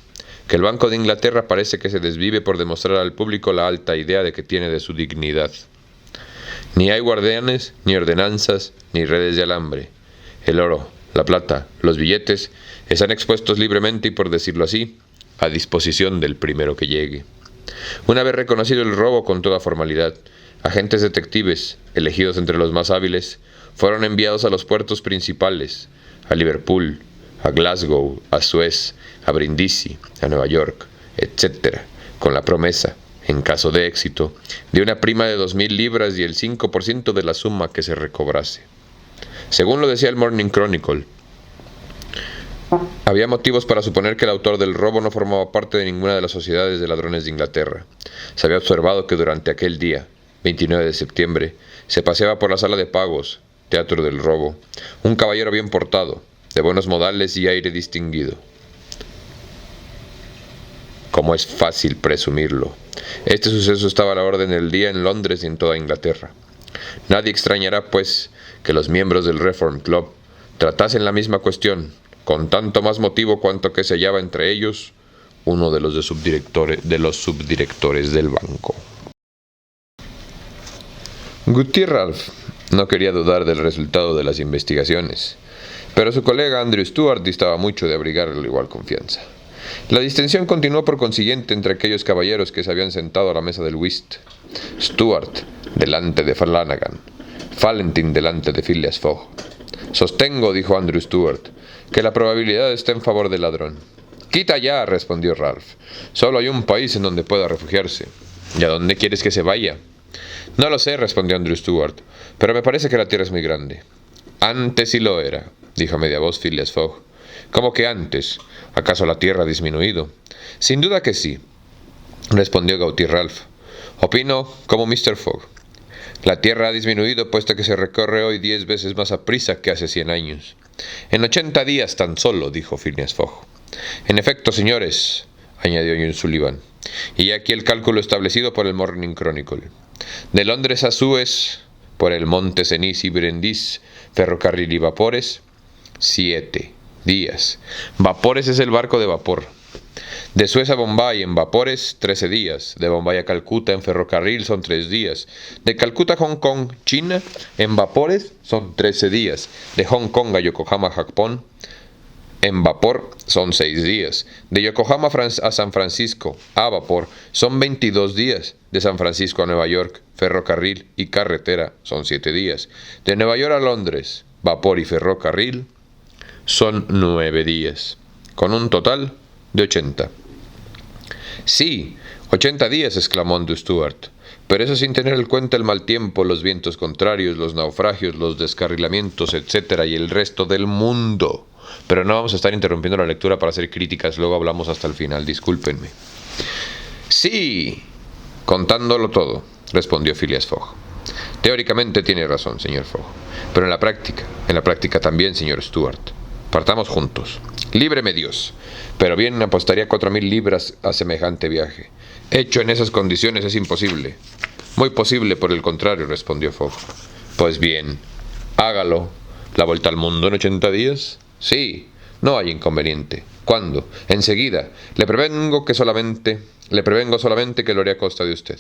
que el Banco de Inglaterra parece que se desvive por demostrar al público la alta idea de que tiene de su dignidad. Ni hay guardianes, ni ordenanzas, ni redes de alambre. El oro, la plata, los billetes están expuestos libremente y, por decirlo así, a disposición del primero que llegue. Una vez reconocido el robo con toda formalidad, agentes detectives, elegidos entre los más hábiles, fueron enviados a los puertos principales, a Liverpool, a Glasgow, a Suez, a Brindisi, a Nueva York, etc., con la promesa, en caso de éxito, de una prima de 2.000 libras y el 5% de la suma que se recobrase. Según lo decía el Morning Chronicle, había motivos para suponer que el autor del robo no formaba parte de ninguna de las sociedades de ladrones de Inglaterra. Se había observado que durante aquel día, 29 de septiembre, se paseaba por la sala de pagos, teatro del robo, un caballero bien portado, de buenos modales y aire distinguido. Como es fácil presumirlo, este suceso estaba a la orden del día en Londres y en toda Inglaterra. Nadie extrañará, pues, que los miembros del Reform Club tratasen la misma cuestión, con tanto más motivo cuanto que se hallaba entre ellos uno de los subdirectores del banco. Gutiérrez no quería dudar del resultado de las investigaciones, pero su colega Andrew Stuart distaba mucho de abrigarle igual confianza. La distensión continuó por consiguiente entre aquellos caballeros que se habían sentado a la mesa del whist. Stuart delante de Flanagan, Fallentin delante de Phileas Fogg. «Sostengo», dijo Andrew Stuart, «que la probabilidad está en favor del ladrón». «Quita ya», respondió Ralph. «Solo hay un país en donde pueda refugiarse». «¿Y a dónde quieres que se vaya?» «No lo sé», respondió Andrew Stuart, «pero me parece que la tierra es muy grande». «Antes sí lo era», dijo a media voz Phileas Fogg. «¿Cómo que antes? ¿Acaso la tierra ha disminuido?» «Sin duda que sí», respondió Gauthier Ralph. «Opino como Mr. Fogg. La tierra ha disminuido puesto que se recorre hoy 10 veces más a prisa que hace 100 años. En 80 días tan solo», dijo Phileas Fogg. «En efecto, señores», añadió John Sullivan, y aquí el cálculo establecido por el Morning Chronicle. De Londres a Suez, por el monte Cenis y Brindis, ferrocarril y vapores, 7 días. Vapores es el barco de vapor. De Suez a Bombay en vapores, 13 días. De Bombay a Calcuta en ferrocarril son 3 días. De Calcuta a Hong Kong, China, en vapores son 13 días. De Hong Kong a Yokohama, Japón, en vapor son 6 días. De Yokohama a San Francisco, a vapor, son 22 días. De San Francisco a Nueva York, ferrocarril y carretera, son 7 días. De Nueva York a Londres, vapor y ferrocarril, son 9 días. Con un total de 80. «Sí, 80 días», exclamó Andrew Stuart. «Pero eso sin tener en cuenta el mal tiempo, los vientos contrarios, los naufragios, los descarrilamientos, etc. y el resto del mundo». Pero no vamos a estar interrumpiendo la lectura para hacer críticas, luego hablamos hasta el final, discúlpenme. «Sí, contándolo todo», respondió Phileas Fogg. «Teóricamente tiene razón, señor Fogg, pero en la práctica también, señor Stuart». Partamos juntos. Líbreme Dios. Pero bien apostaría 4.000 libras a semejante viaje. Hecho en esas condiciones es imposible. Muy posible, por el contrario, respondió Fogg. Pues bien, hágalo. ¿La vuelta al mundo en 80 días? Sí, no hay inconveniente. ¿Cuándo? Enseguida. Le prevengo solamente que lo haré a costa de usted.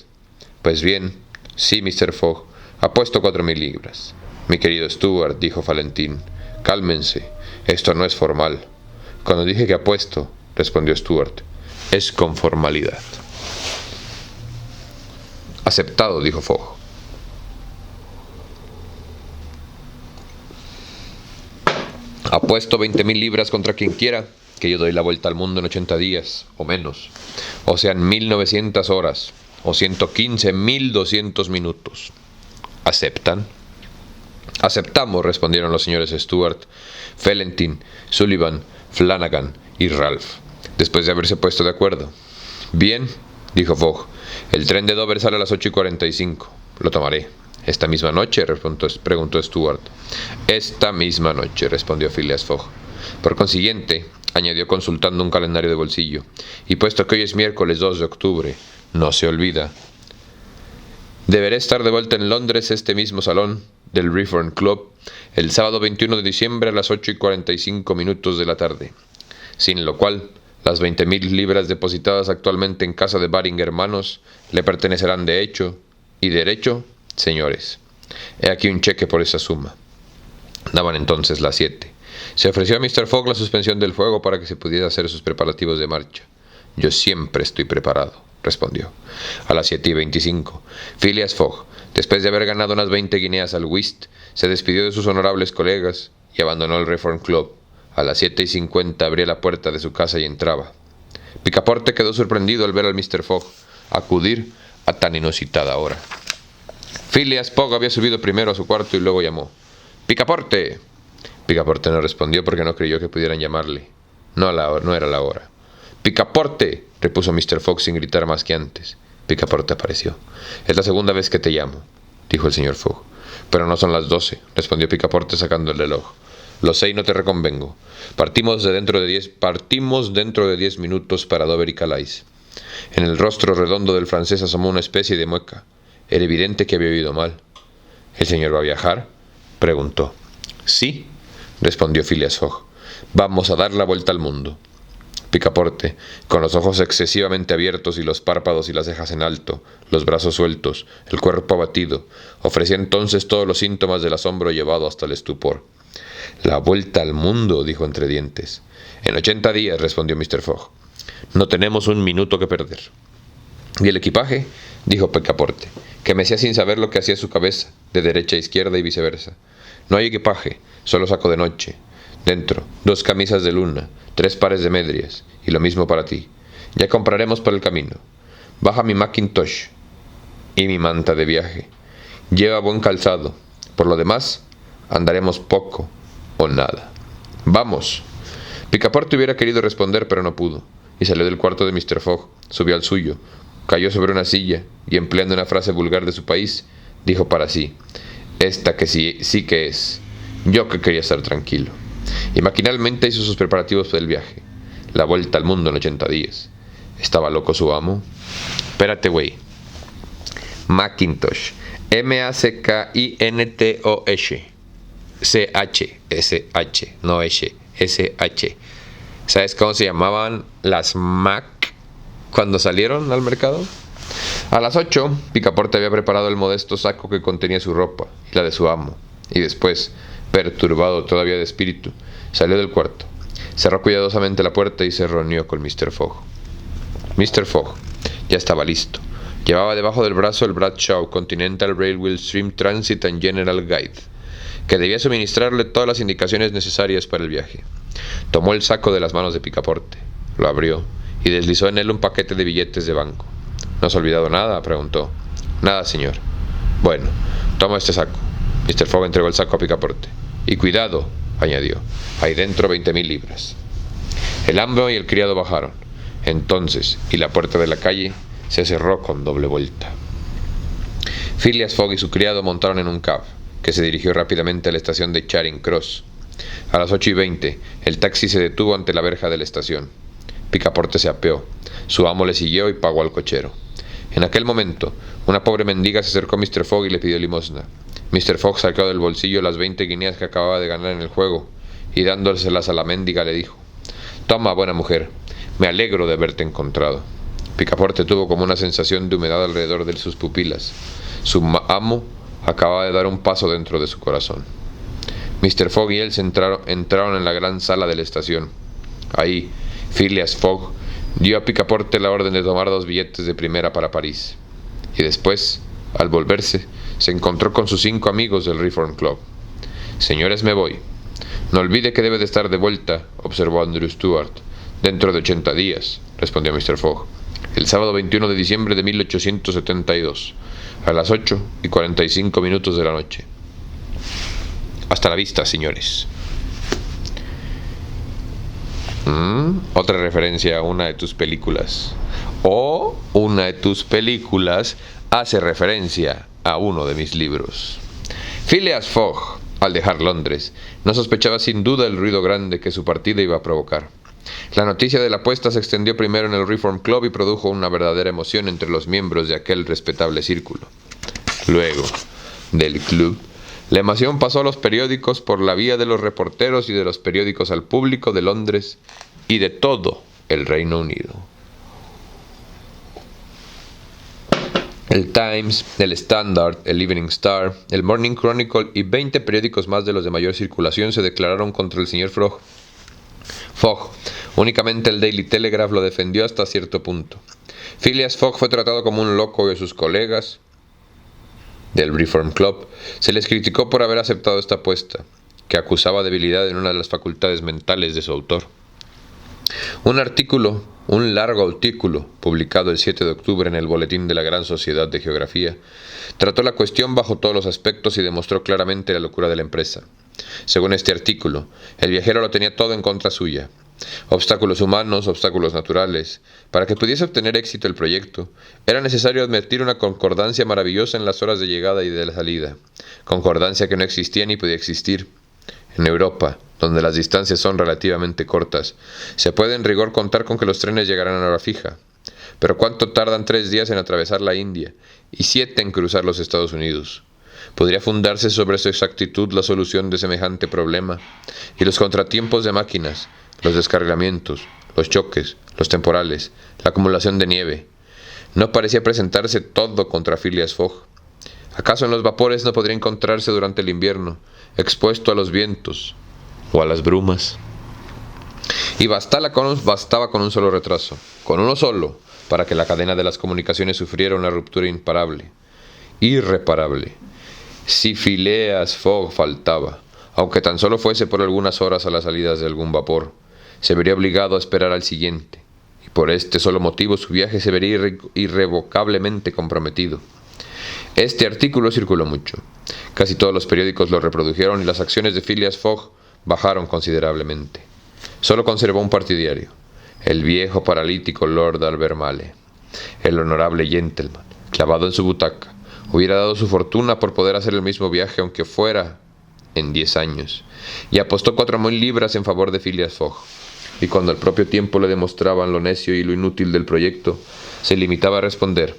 Pues bien, sí, Mr. Fogg. Apuesto 4.000 libras. Mi querido Stuart, dijo Valentín, cálmense. Esto no es formal. Cuando dije que apuesto, respondió Stuart, es con formalidad. Aceptado, dijo Fogg. Apuesto 20.000 libras contra quien quiera que yo doy la vuelta al mundo en 80 días, o menos. O sean 1.900 horas, o 115.200 minutos. ¿Aceptan? Aceptamos, respondieron los señores Stuart, Valentín, Sullivan, Flanagan y Ralph, después de haberse puesto de acuerdo. Bien, dijo Fogg, el tren de Dover sale a las 8:45. Lo tomaré. ¿Esta misma noche?, preguntó Stuart. Esta misma noche, respondió Phileas Fogg. Por consiguiente, añadió consultando un calendario de bolsillo, y puesto que hoy es miércoles 2 de octubre, no se olvida. Deberé estar de vuelta en Londres, este mismo salón del Reform Club, el sábado 21 de diciembre a las 8:45 de la tarde, sin lo cual las 20.000 libras depositadas actualmente en casa de Baring Hermanos le pertenecerán de hecho y derecho, señores. He aquí un cheque por esa suma. Daban entonces las 7. Se ofreció a Mr. Fogg la suspensión del fuego para que se pudiera hacer sus preparativos de marcha. Yo siempre estoy preparado, respondió. A las 7:25, Phileas Fogg, después de haber ganado unas 20 guineas al whist, se despidió de sus honorables colegas y abandonó el Reform Club. A las 7:50 abría la puerta de su casa y entraba. Picaporte quedó sorprendido al ver al Mr. Fogg acudir a tan inusitada hora. Phileas Fogg había subido primero a su cuarto y luego llamó: ¡Picaporte! Picaporte no respondió porque no creyó que pudieran llamarle. No era la hora. ¡Picaporte!, repuso Mr. Fogg sin gritar más que antes. Picaporte apareció. Es la segunda vez que te llamo, dijo el señor Fogg. Pero no son las 12, respondió Picaporte sacando el reloj. Lo sé y no te reconvengo. Partimos dentro de 10 minutos para Dover y Calais. En el rostro redondo del francés asomó una especie de mueca. Era evidente que había oído mal. ¿El señor va a viajar?, preguntó. Sí, respondió Phileas Fogg. Vamos a dar la vuelta al mundo. Picaporte, con los ojos excesivamente abiertos y los párpados y las cejas en alto, los brazos sueltos, el cuerpo abatido, ofrecía entonces todos los síntomas del asombro llevado hasta el estupor. La vuelta al mundo, dijo entre dientes. En 80 días, respondió Mr. Fogg. No tenemos un minuto que perder. ¿Y el equipaje?, dijo Picaporte, que mecía sin saber lo que hacía su cabeza, de derecha a izquierda y viceversa. No hay equipaje, solo saco de noche. Dentro, 2 camisas de luna, 3 pares de medias, y lo mismo para ti. Ya compraremos por el camino. Baja mi mackintosh y mi manta de viaje. Lleva buen calzado. Por lo demás, andaremos poco o nada. ¡Vamos! Picaporte hubiera querido responder, pero no pudo, y salió del cuarto de Mr. Fogg, subió al suyo, cayó sobre una silla, y empleando una frase vulgar de su país, dijo para sí: esta que sí que es. Yo que quería estar tranquilo. Y maquinalmente hizo sus preparativos del viaje. La vuelta al mundo en 80 días. ¿Estaba loco su amo? Espérate, güey. Mackintosh. M-A-C-K-I-N-T-O-S. C-H. No S. S-H. ¿Sabes cómo se llamaban las Mac cuando salieron al mercado? A las 8, Picaporte había preparado el modesto saco que contenía su ropa y la de su amo, y después, perturbado todavía de espíritu, salió del cuarto, cerró cuidadosamente la puerta y se reunió con Mr. Fogg. Mr. Fogg ya estaba listo. Llevaba debajo del brazo el Bradshaw Continental Railway Stream Transit and General Guide, que debía suministrarle todas las indicaciones necesarias para el viaje. Tomó el saco de las manos de Picaporte, lo abrió y deslizó en él un paquete de billetes de banco. ¿No has olvidado nada?, preguntó. Nada, señor. Bueno, toma este saco. Mr. Fogg entregó el saco a Picaporte. Y cuidado, añadió, hay dentro 20.000 libras. El amo y el criado bajaron. Entonces, y la puerta de la calle se cerró con doble vuelta. Phileas Fogg y su criado montaron en un cab, que se dirigió rápidamente a la estación de Charing Cross. A las 8:20, el taxi se detuvo ante la verja de la estación. Picaporte se apeó. Su amo le siguió y pagó al cochero. En aquel momento, una pobre mendiga se acercó a Mr. Fogg y le pidió limosna. Mr. Fogg sacó del bolsillo las 20 guineas que acababa de ganar en el juego y dándoselas a la mendiga le dijo: «Toma, buena mujer, me alegro de haberte encontrado». Picaporte tuvo como una sensación de humedad alrededor de sus pupilas. Su amo acababa de dar un paso dentro de su corazón. Mr. Fogg y él entraron en la gran sala de la estación. Ahí, Phileas Fogg dio a Picaporte la orden de tomar 2 billetes de primera para París. Y después, al volverse, se encontró con sus 5 amigos del Reform Club. «Señores, me voy». «No olvide que debe de estar de vuelta», observó Andrew Stuart. «Dentro de 80 días», respondió Mr. Fogg. «El sábado 21 de diciembre de 1872, a las 8:45 de la noche. Hasta la vista, señores». Otra referencia a una de tus películas. O una de tus películas hace referencia a uno de mis libros. Phileas Fogg, al dejar Londres, no sospechaba sin duda el ruido grande que su partida iba a provocar. La noticia de la apuesta se extendió primero en el Reform Club y produjo una verdadera emoción entre los miembros de aquel respetable círculo. Luego, del club, la emoción pasó a los periódicos por la vía de los reporteros y de los periódicos al público de Londres y de todo el Reino Unido. El Times, el Standard, el Evening Star, el Morning Chronicle y 20 periódicos más de los de mayor circulación se declararon contra el señor Fogg. Únicamente el Daily Telegraph lo defendió hasta cierto punto. Phileas Fogg fue tratado como un loco y a sus colegas del Reform Club se les criticó por haber aceptado esta apuesta, que acusaba debilidad en una de las facultades mentales de su autor. Un largo artículo, publicado el 7 de octubre en el Boletín de la Gran Sociedad de Geografía, trató la cuestión bajo todos los aspectos y demostró claramente la locura de la empresa. Según este artículo, el viajero lo tenía todo en contra suya. Obstáculos humanos, obstáculos naturales. Para que pudiese obtener éxito el proyecto, era necesario admitir una concordancia maravillosa en las horas de llegada y de la salida. Concordancia que no existía ni podía existir. En Europa, donde las distancias son relativamente cortas, se puede en rigor contar con que los trenes llegarán a hora fija. Pero ¿cuánto tardan 3 días en atravesar la India y 7 en cruzar los Estados Unidos? ¿Podría fundarse sobre su exactitud la solución de semejante problema? Y los contratiempos de máquinas, los descarrilamientos, los choques, los temporales, la acumulación de nieve. No parecía presentarse todo contra Phileas Fogg. ¿Acaso en los vapores no podría encontrarse durante el invierno, expuesto a los vientos o a las brumas? Y bastaba con un solo retraso, con uno solo, para que la cadena de las comunicaciones sufriera una ruptura irreparable. Si Phileas Fogg faltaba, aunque tan solo fuese por algunas horas a las salidas de algún vapor, se vería obligado a esperar al siguiente, y por este solo motivo su viaje se vería irrevocablemente comprometido. Este artículo circuló mucho. Casi todos los periódicos lo reprodujeron y las acciones de Phileas Fogg bajaron considerablemente. Solo conservó un partidario, el viejo paralítico Lord Albemarle. El honorable gentleman, clavado en su butaca, hubiera dado su fortuna por poder hacer el mismo viaje aunque fuera en 10 años, y apostó 4.000 libras en favor de Phileas Fogg. Y cuando al propio tiempo le demostraban lo necio y lo inútil del proyecto, se limitaba a responder: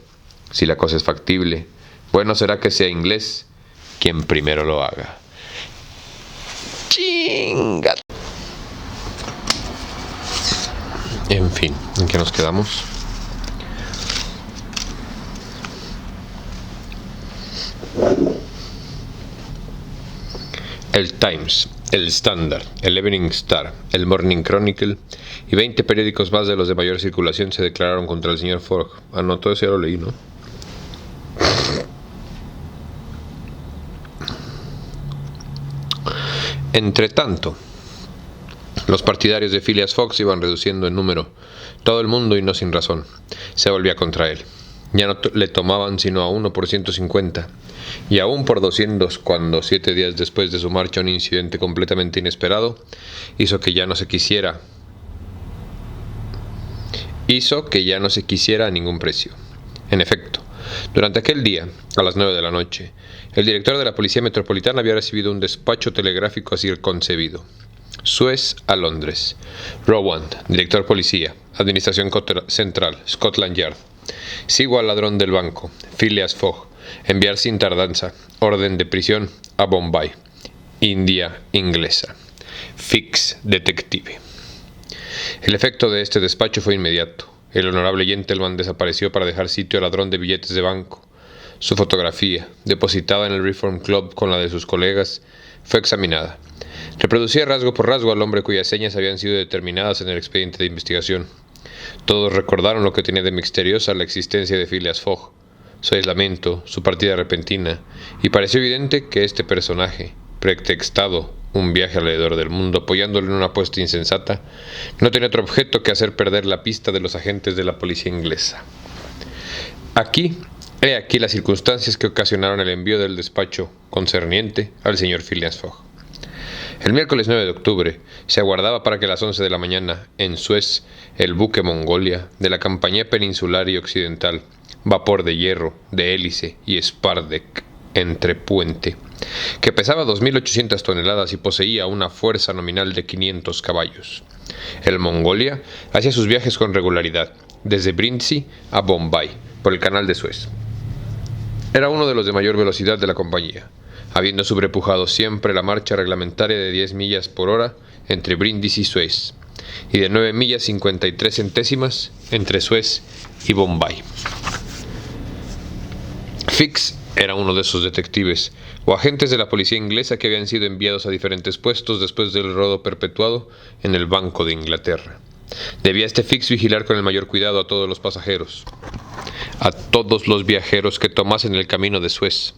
si la cosa es factible, bueno será que sea inglés quien primero lo haga. ¡Chinga! En fin, ¿en qué nos quedamos? El Times, el Standard, el Evening Star, el Morning Chronicle y 20 periódicos más de los de mayor circulación se declararon contra el señor Fogg. Todo eso ya lo leí, ¿no? Entre tanto, los partidarios de Phileas Fogg se iban reduciendo en número. Todo el mundo, y no sin razón, se volvía contra él. Ya no le tomaban sino a uno por 150, y aún por 200 cuando 7 días después de su marcha un incidente completamente inesperado hizo que ya no se quisiera a ningún precio. En efecto, Durante aquel día, a las 9 de la noche, el director de la Policía Metropolitana había recibido un despacho telegráfico así concebido. Suez a Londres. Rowand, director policía, Administración Central, Scotland Yard. Sigo al ladrón del banco, Phileas Fogg. Enviar sin tardanza. Orden de prisión a Bombay, India inglesa. Fix, detective. El efecto de este despacho fue inmediato. El honorable gentleman desapareció para dejar sitio al ladrón de billetes de banco. Su fotografía, depositada en el Reform Club con la de sus colegas, fue examinada. Reproducía rasgo por rasgo al hombre cuyas señas habían sido determinadas en el expediente de investigación. Todos recordaron lo que tenía de misteriosa la existencia de Phileas Fogg, su aislamiento, su partida repentina, y pareció evidente que este personaje, pretextado un viaje alrededor del mundo apoyándolo en una apuesta insensata, no tenía otro objeto que hacer perder la pista de los agentes de la policía inglesa. He aquí las circunstancias que ocasionaron el envío del despacho concerniente al señor Phileas Fogg. El miércoles 9 de octubre se aguardaba para que a las 11 de la mañana, en Suez, el buque Mongolia de la Compañía Peninsular y Occidental, vapor de hierro, de hélice y Spardek entrepuente, que pesaba 2.800 toneladas y poseía una fuerza nominal de 500 caballos. El Mongolia hacía sus viajes con regularidad, desde Brindisi a Bombay, por el canal de Suez. Era uno de los de mayor velocidad de la compañía, habiendo sobrepujado siempre la marcha reglamentaria de 10 millas por hora entre Brindisi y Suez, y de 9 millas 53 centésimas entre Suez y Bombay. Fix era uno de esos detectives o agentes de la policía inglesa que habían sido enviados a diferentes puestos después del robo perpetuado en el Banco de Inglaterra. Debía Fix vigilar con el mayor cuidado a todos los pasajeros, a todos los viajeros que tomasen el camino de Suez.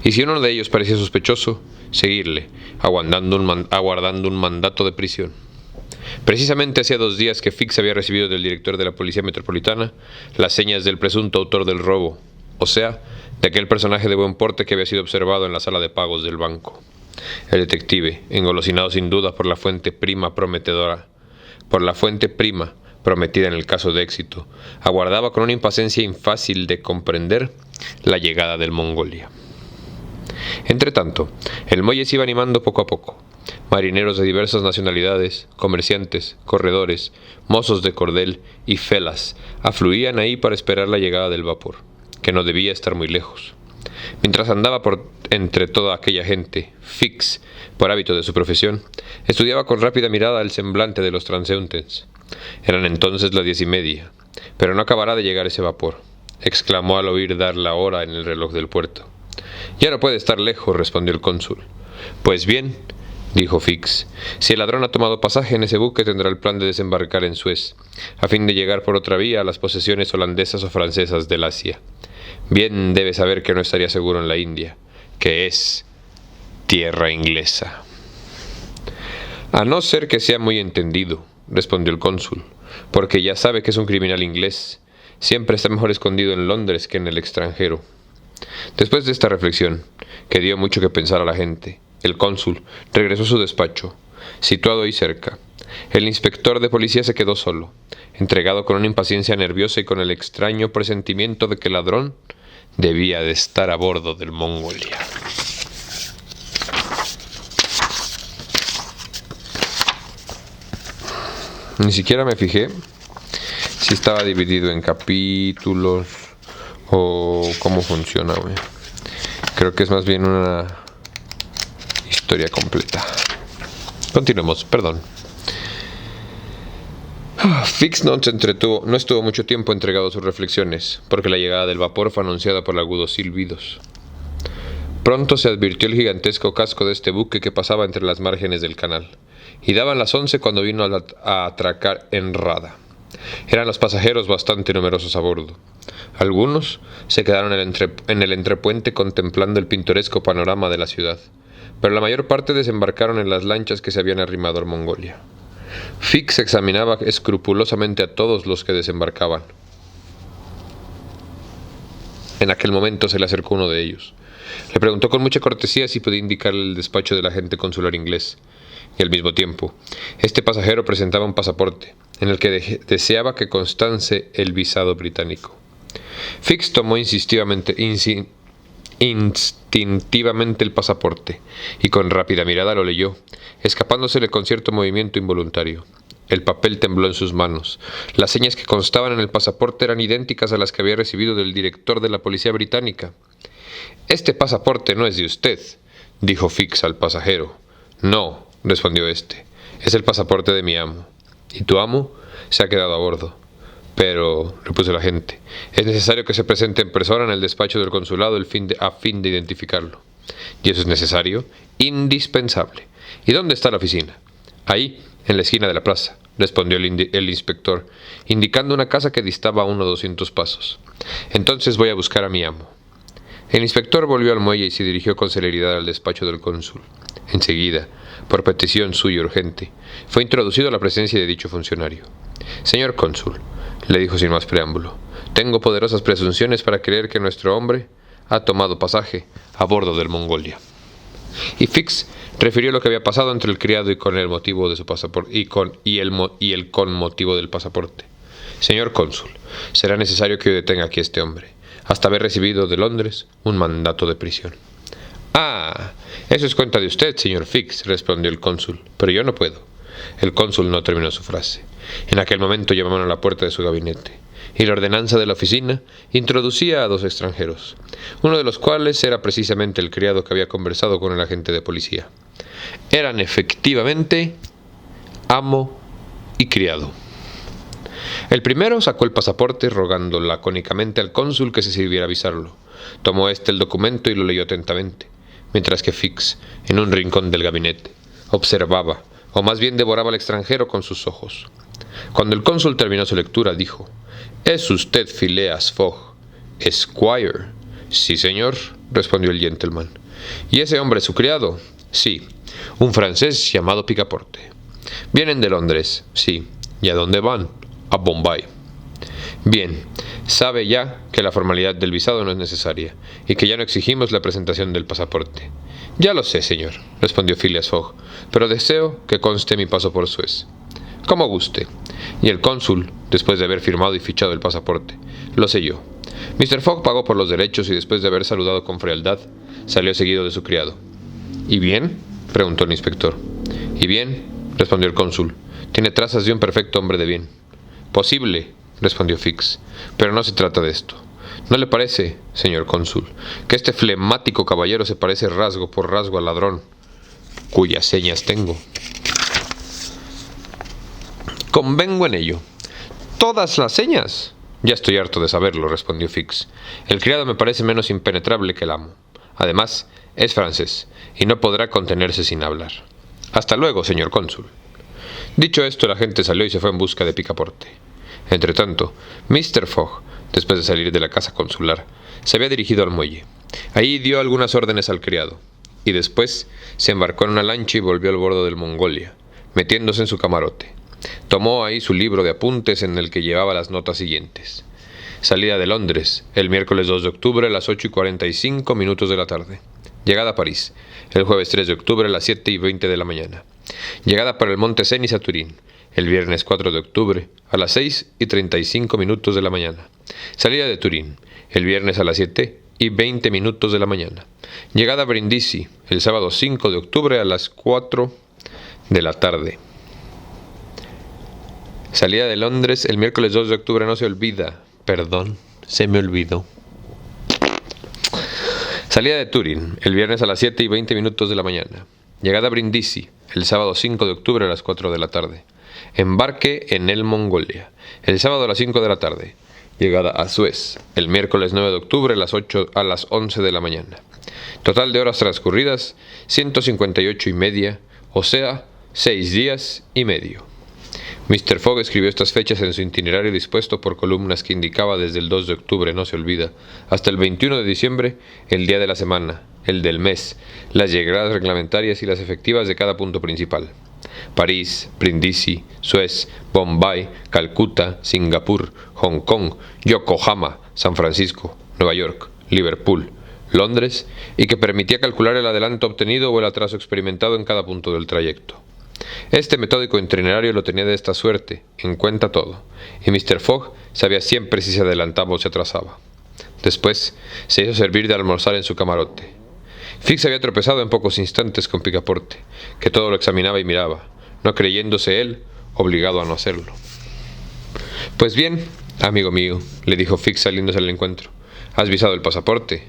Y si uno de ellos parecía sospechoso, seguirle, aguardando un mandato de prisión. Precisamente hacía 2 días que Fix había recibido del director de la Policía Metropolitana las señas del presunto autor del robo, o sea, de aquel personaje de buen porte que había sido observado en la sala de pagos del banco. El detective, engolosinado sin duda por la fuente prima prometida en el caso de éxito, aguardaba con una impaciencia infácil de comprender la llegada del Mongolia. Entretanto, el muelle se iba animando poco a poco. Marineros de diversas nacionalidades, comerciantes, corredores, mozos de cordel y felas afluían ahí para esperar la llegada del vapor, que no debía estar muy lejos. Mientras andaba entre toda aquella gente, Fix, por hábito de su profesión, estudiaba con rápida mirada el semblante de los transeúntes. Eran entonces las 10:30, pero no acabará de llegar ese vapor, exclamó al oír dar la hora en el reloj del puerto. Ya no puede estar lejos, respondió el cónsul. Pues bien, dijo Fix, si el ladrón ha tomado pasaje en ese buque tendrá el plan de desembarcar en Suez, a fin de llegar por otra vía a las posesiones holandesas o francesas del Asia. Bien debe saber que no estaría seguro en la India, que es tierra inglesa. A no ser que sea muy entendido, respondió el cónsul, porque ya sabe que es un criminal inglés. Siempre está mejor escondido en Londres que en el extranjero. Después de esta reflexión, que dio mucho que pensar a la gente, el cónsul regresó a su despacho, situado ahí cerca. El inspector de policía se quedó solo, entregado con una impaciencia nerviosa y con el extraño presentimiento de que el ladrón debía de estar a bordo del Mongolia. Ni siquiera me fijé si estaba dividido en capítulos o cómo funciona, güey. Creo que es más bien una historia completa. Continuemos, perdón. Fix no estuvo mucho tiempo entregado a sus reflexiones, porque la llegada del vapor fue anunciada por agudos silbidos. Pronto se advirtió el gigantesco casco de este buque que pasaba entre las márgenes del canal, y daban las 11 cuando vino a atracar en Rada. Eran los pasajeros bastante numerosos a bordo. Algunos se quedaron en el entrepuente contemplando el pintoresco panorama de la ciudad, pero la mayor parte desembarcaron en las lanchas que se habían arrimado al Mongolia. Fix examinaba escrupulosamente a todos los que desembarcaban. En aquel momento se le acercó uno de ellos. Le preguntó con mucha cortesía si podía indicarle el despacho del agente consular inglés, y al mismo tiempo, este pasajero presentaba un pasaporte, en el que deseaba que constase el visado británico. Fix tomó instintivamente el pasaporte y con rápida mirada lo leyó, escapándosele con cierto movimiento involuntario. El papel tembló en sus manos. Las señas que constaban en el pasaporte eran idénticas a las que había recibido del director de la policía británica. «Este pasaporte no es de usted», dijo Fix al pasajero. «No», respondió éste, «es el pasaporte de mi amo». «¿Y tu amo?» «Se ha quedado a bordo». «Pero», repuso el agente, «es necesario que se presente en persona en el despacho del consulado a fin de identificarlo». «¿Y eso es necesario?» «Indispensable». «¿Y dónde está la oficina?» «Ahí, en la esquina de la plaza», respondió el inspector, indicando una casa que distaba a 1 o 200 pasos. «Entonces voy a buscar a mi amo». El inspector volvió al muelle y se dirigió con celeridad al despacho del cónsul. Enseguida, por petición suya urgente, fue introducido a la presencia de dicho funcionario. «Señor cónsul», le dijo sin más preámbulo, «tengo poderosas presunciones para creer que nuestro hombre ha tomado pasaje a bordo del Mongolia». Y Fix refirió lo que había pasado entre el criado y con el motivo de su pasaporte y el con motivo del pasaporte. «Señor cónsul, será necesario que yo detenga aquí a este hombre, hasta haber recibido de Londres un mandato de prisión». «Ah, eso es cuenta de usted, señor Fix», respondió el cónsul, «pero yo no puedo». El cónsul no terminó su frase. En aquel momento llamaron a la puerta de su gabinete, y la ordenanza de la oficina introducía a 2 extranjeros, uno de los cuales era precisamente el criado que había conversado con el agente de policía. Eran efectivamente amo y criado. El primero sacó el pasaporte rogando lacónicamente al cónsul que se sirviera a avisarlo. Tomó el documento y lo leyó atentamente, mientras que Fix, en un rincón del gabinete, observaba, o más bien devoraba al extranjero con sus ojos. Cuando el cónsul terminó su lectura, dijo: «¿Es usted Phileas Fogg, Esquire?» «Sí, señor», respondió el gentleman. «¿Y ese hombre su criado?» «Sí, un francés llamado Picaporte». «¿Vienen de Londres?» «Sí». «¿Y a dónde van?» «A Bombay». «Bien, sabe ya que la formalidad del visado no es necesaria, y que ya no exigimos la presentación del pasaporte». «Ya lo sé, señor», respondió Phileas Fogg, «pero deseo que conste mi paso por Suez». «Como guste». Y el cónsul, después de haber firmado y fichado el pasaporte, lo selló. Mr. Fogg pagó por los derechos y después de haber saludado con frialdad, salió seguido de su criado. «¿Y bien?», preguntó el inspector. «Y bien», respondió el cónsul, «tiene trazas de un perfecto hombre de bien». «Posible», respondió Fix, «pero no se trata de esto. ¿No le parece, señor cónsul, que este flemático caballero se parece rasgo por rasgo al ladrón, cuyas señas tengo?» «Convengo en ello». «¿Todas las señas?» «Ya estoy harto de saberlo», respondió Fix. «El criado me parece menos impenetrable que el amo. Además, es francés, y no podrá contenerse sin hablar. Hasta luego, señor cónsul». Dicho esto, el agente salió y se fue en busca de Picaporte. Entretanto, Mr. Fogg, después de salir de la casa consular, se había dirigido al muelle. Allí dio algunas órdenes al criado, y después se embarcó en una lancha y volvió al bordo del Mongolia, metiéndose en su camarote. Tomó ahí su libro de apuntes en el que llevaba las notas siguientes. Salida de Londres, el miércoles 2 de octubre a las 8:45 de la tarde. Llegada a París, el jueves 3 de octubre a las 7:20 de la mañana. Llegada para el Monte Cenis a Turín, el viernes 4 de octubre a las 6:35 de la mañana. Salida de Turín, el viernes a las 7:20 de la mañana. Llegada a Brindisi, el sábado 5 de octubre a las 4 de la tarde. Salida de Londres, el miércoles 2 de octubre, no se olvida. Perdón, se me olvidó. Salida de Turín, el viernes a las 7:20 de la mañana. Llegada a Brindisi, el sábado 5 de octubre a las 4 de la tarde. Embarque en el Mongolia, el sábado a las 5 de la tarde. Llegada a Suez, el miércoles 9 de octubre a las 11 de la mañana. Total de horas transcurridas, 158:30, o sea, 6 días y medio. Mr. Fogg escribió estas fechas en su itinerario dispuesto por columnas que indicaba desde el 2 de octubre, no se olvida, hasta el 21 de diciembre, el día de la semana, el del mes, las llegadas reglamentarias y las efectivas de cada punto principal. París, Brindisi, Suez, Bombay, Calcuta, Singapur, Hong Kong, Yokohama, San Francisco, Nueva York, Liverpool, Londres, y que permitía calcular el adelanto obtenido o el atraso experimentado en cada punto del trayecto. Este metódico itinerario lo tenía de esta suerte, en cuenta todo, y Mr. Fogg sabía siempre si se adelantaba o se atrasaba. Después se hizo servir de almorzar en su camarote. Fix había tropezado en pocos instantes con Picaporte, que todo lo examinaba y miraba, no creyéndose él obligado a no hacerlo. «Pues bien, amigo mío», le dijo Fix saliéndose al encuentro, «¿has visado el pasaporte?»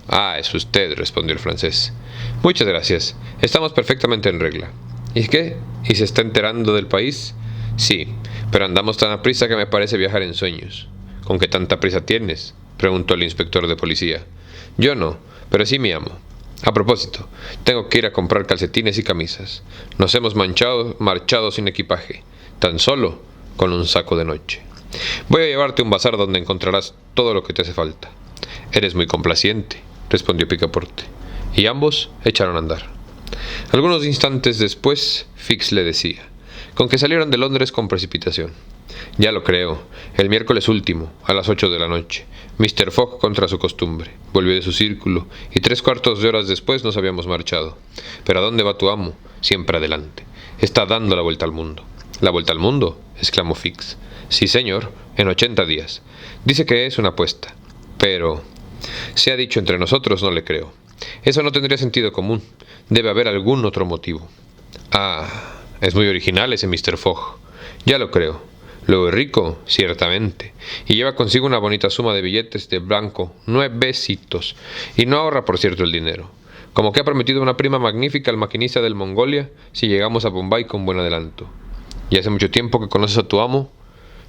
«Ah, es usted», respondió el francés. «Muchas gracias. Estamos perfectamente en regla». «¿Y qué? ¿Y se está enterando del país?» «Sí, pero andamos tan aprisa que me parece viajar en sueños». «¿Con qué tanta prisa tienes?», preguntó el inspector de policía. «Yo no, pero sí mi amo. A propósito, tengo que ir a comprar calcetines y camisas. Nos hemos marchado sin equipaje, tan solo con un saco de noche. Voy a llevarte a un bazar donde encontrarás todo lo que te hace falta». «Eres muy complaciente», respondió Picaporte, y ambos echaron a andar. Algunos instantes después, Fix le decía, con que salieron de Londres con precipitación: «Ya lo creo. El miércoles último, a las 8 de la noche, Mr. Fogg, contra su costumbre, volvió de su círculo, y 3/4 de horas después nos habíamos marchado. Pero ¿a dónde va tu amo? Siempre adelante. Está dando la vuelta al mundo». «¿La vuelta al mundo?», exclamó Fix. «Sí, señor, en 80 días. Dice que es una apuesta. Pero, se ha dicho entre nosotros, no le creo. Eso no tendría sentido común. Debe haber algún otro motivo». «Ah, es muy original ese Mr. Fogg». «Ya lo creo. Luego es rico, ciertamente, y lleva consigo una bonita suma de billetes de blanco, nuevecitos, y no ahorra, por cierto, el dinero. Como que ha prometido una prima magnífica al maquinista del Mongolia si llegamos a Bombay con buen adelanto. ¿Y hace mucho tiempo que conoces a tu amo?»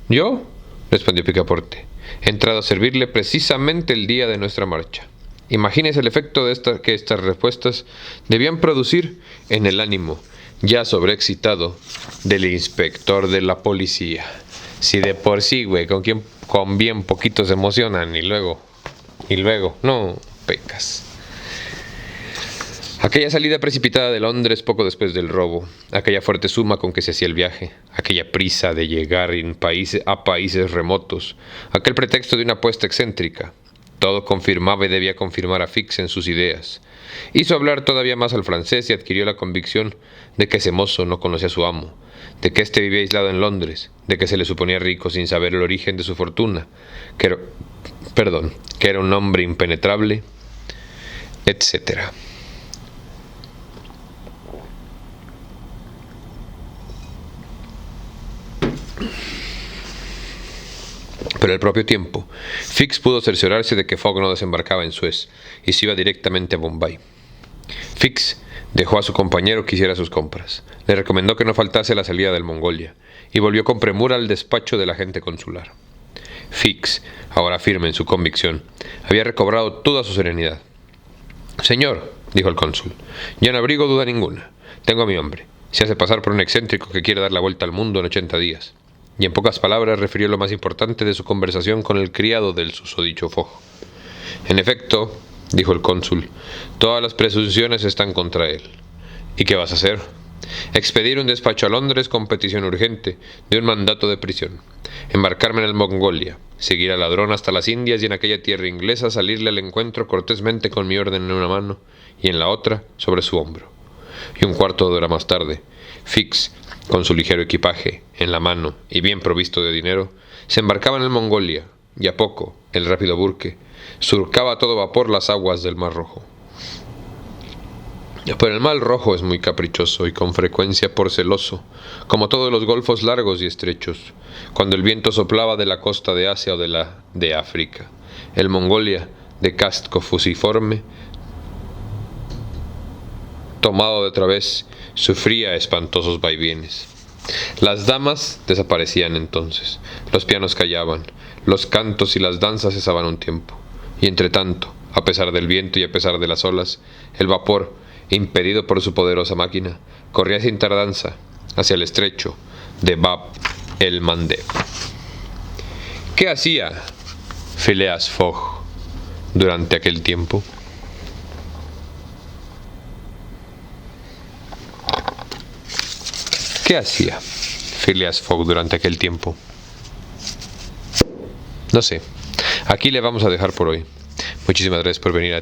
«¿Yo?», respondió Picaporte. «He entrado a servirle precisamente el día de nuestra marcha». Imagínese el efecto que estas respuestas debían producir en el ánimo ya sobreexcitado del inspector de la policía. Si de por sí, güey, con bien poquitos se emocionan y luego, no, pecas. Aquella salida precipitada de Londres poco después del robo, aquella fuerte suma con que se hacía el viaje, aquella prisa de llegar a países remotos, aquel pretexto de una apuesta excéntrica, todo confirmaba y debía confirmar a Fix en sus ideas. Hizo hablar todavía más al francés y adquirió la convicción de que ese mozo no conocía a su amo, de que éste vivía aislado en Londres, de que se le suponía rico sin saber el origen de su fortuna, que era un hombre impenetrable, etc. Pero al propio tiempo, Fix pudo cerciorarse de que Fogg no desembarcaba en Suez y se iba directamente a Bombay. Fix dejó a su compañero que hiciera sus compras, le recomendó que no faltase la salida del Mongolia y volvió con premura al despacho del agente consular. Fix, ahora firme en su convicción, había recobrado toda su serenidad. «Señor», dijo el cónsul, «yo no abrigo duda ninguna. Tengo a mi hombre. Se hace pasar por un excéntrico que quiere dar la vuelta al mundo en 80 días. Y en pocas palabras refirió lo más importante de su conversación con el criado del susodicho Fogg. «En efecto», dijo el cónsul, «todas las presunciones están contra él». «¿Y qué vas a hacer?» «Expedir un despacho a Londres con petición urgente de un mandato de prisión, embarcarme en el Mongolia, seguir al ladrón hasta las Indias y en aquella tierra inglesa salirle al encuentro cortésmente con mi orden en una mano y en la otra sobre su hombro». Y un cuarto de hora más tarde, Fix, con su ligero equipaje en la mano y bien provisto de dinero, se embarcaba en el Mongolia, y a poco el rápido buque surcaba a todo vapor las aguas del Mar Rojo. Pero el Mar Rojo es muy caprichoso y con frecuencia porceloso, como todos los golfos largos y estrechos. Cuando el viento soplaba de la costa de Asia o de África, el Mongolia, de casco fusiforme, tomado de través, sufría espantosos vaivienes. Las damas desaparecían entonces, los pianos callaban, los cantos y las danzas cesaban un tiempo, y entre tanto, a pesar del viento y a pesar de las olas, el vapor, impedido por su poderosa máquina, corría sin tardanza hacia el estrecho de Bab el Mandeb. ¿Qué hacía Phileas Fogg durante aquel tiempo? ¿Qué hacía Phileas Fogg durante aquel tiempo? No sé. Aquí le vamos a dejar por hoy. Muchísimas gracias por venir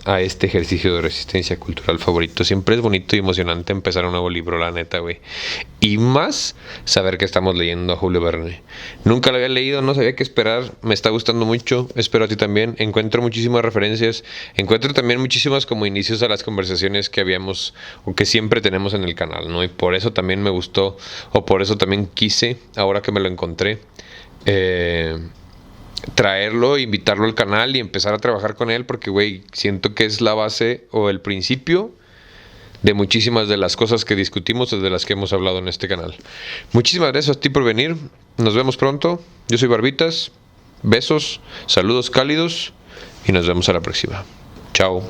a este ejercicio de resistencia cultural favorito. Siempre es bonito y emocionante empezar un nuevo libro, la neta, güey. Y más saber que estamos leyendo a Julio Verne. Nunca lo había leído, no sabía qué esperar. Me está gustando mucho, espero a ti también. Encuentro muchísimas referencias. Encuentro también muchísimas como inicios a las conversaciones que habíamos o que siempre tenemos en el canal, ¿no? Y por eso también me gustó, o por eso también quise, ahora que me lo encontré, traerlo, invitarlo al canal y empezar a trabajar con él, porque, güey, siento que es la base o el principio de muchísimas de las cosas que discutimos o de las que hemos hablado en este canal. Muchísimas gracias a ti por venir. Nos vemos pronto. Yo soy Barbitas. Besos, saludos cálidos y nos vemos a la próxima. Chao.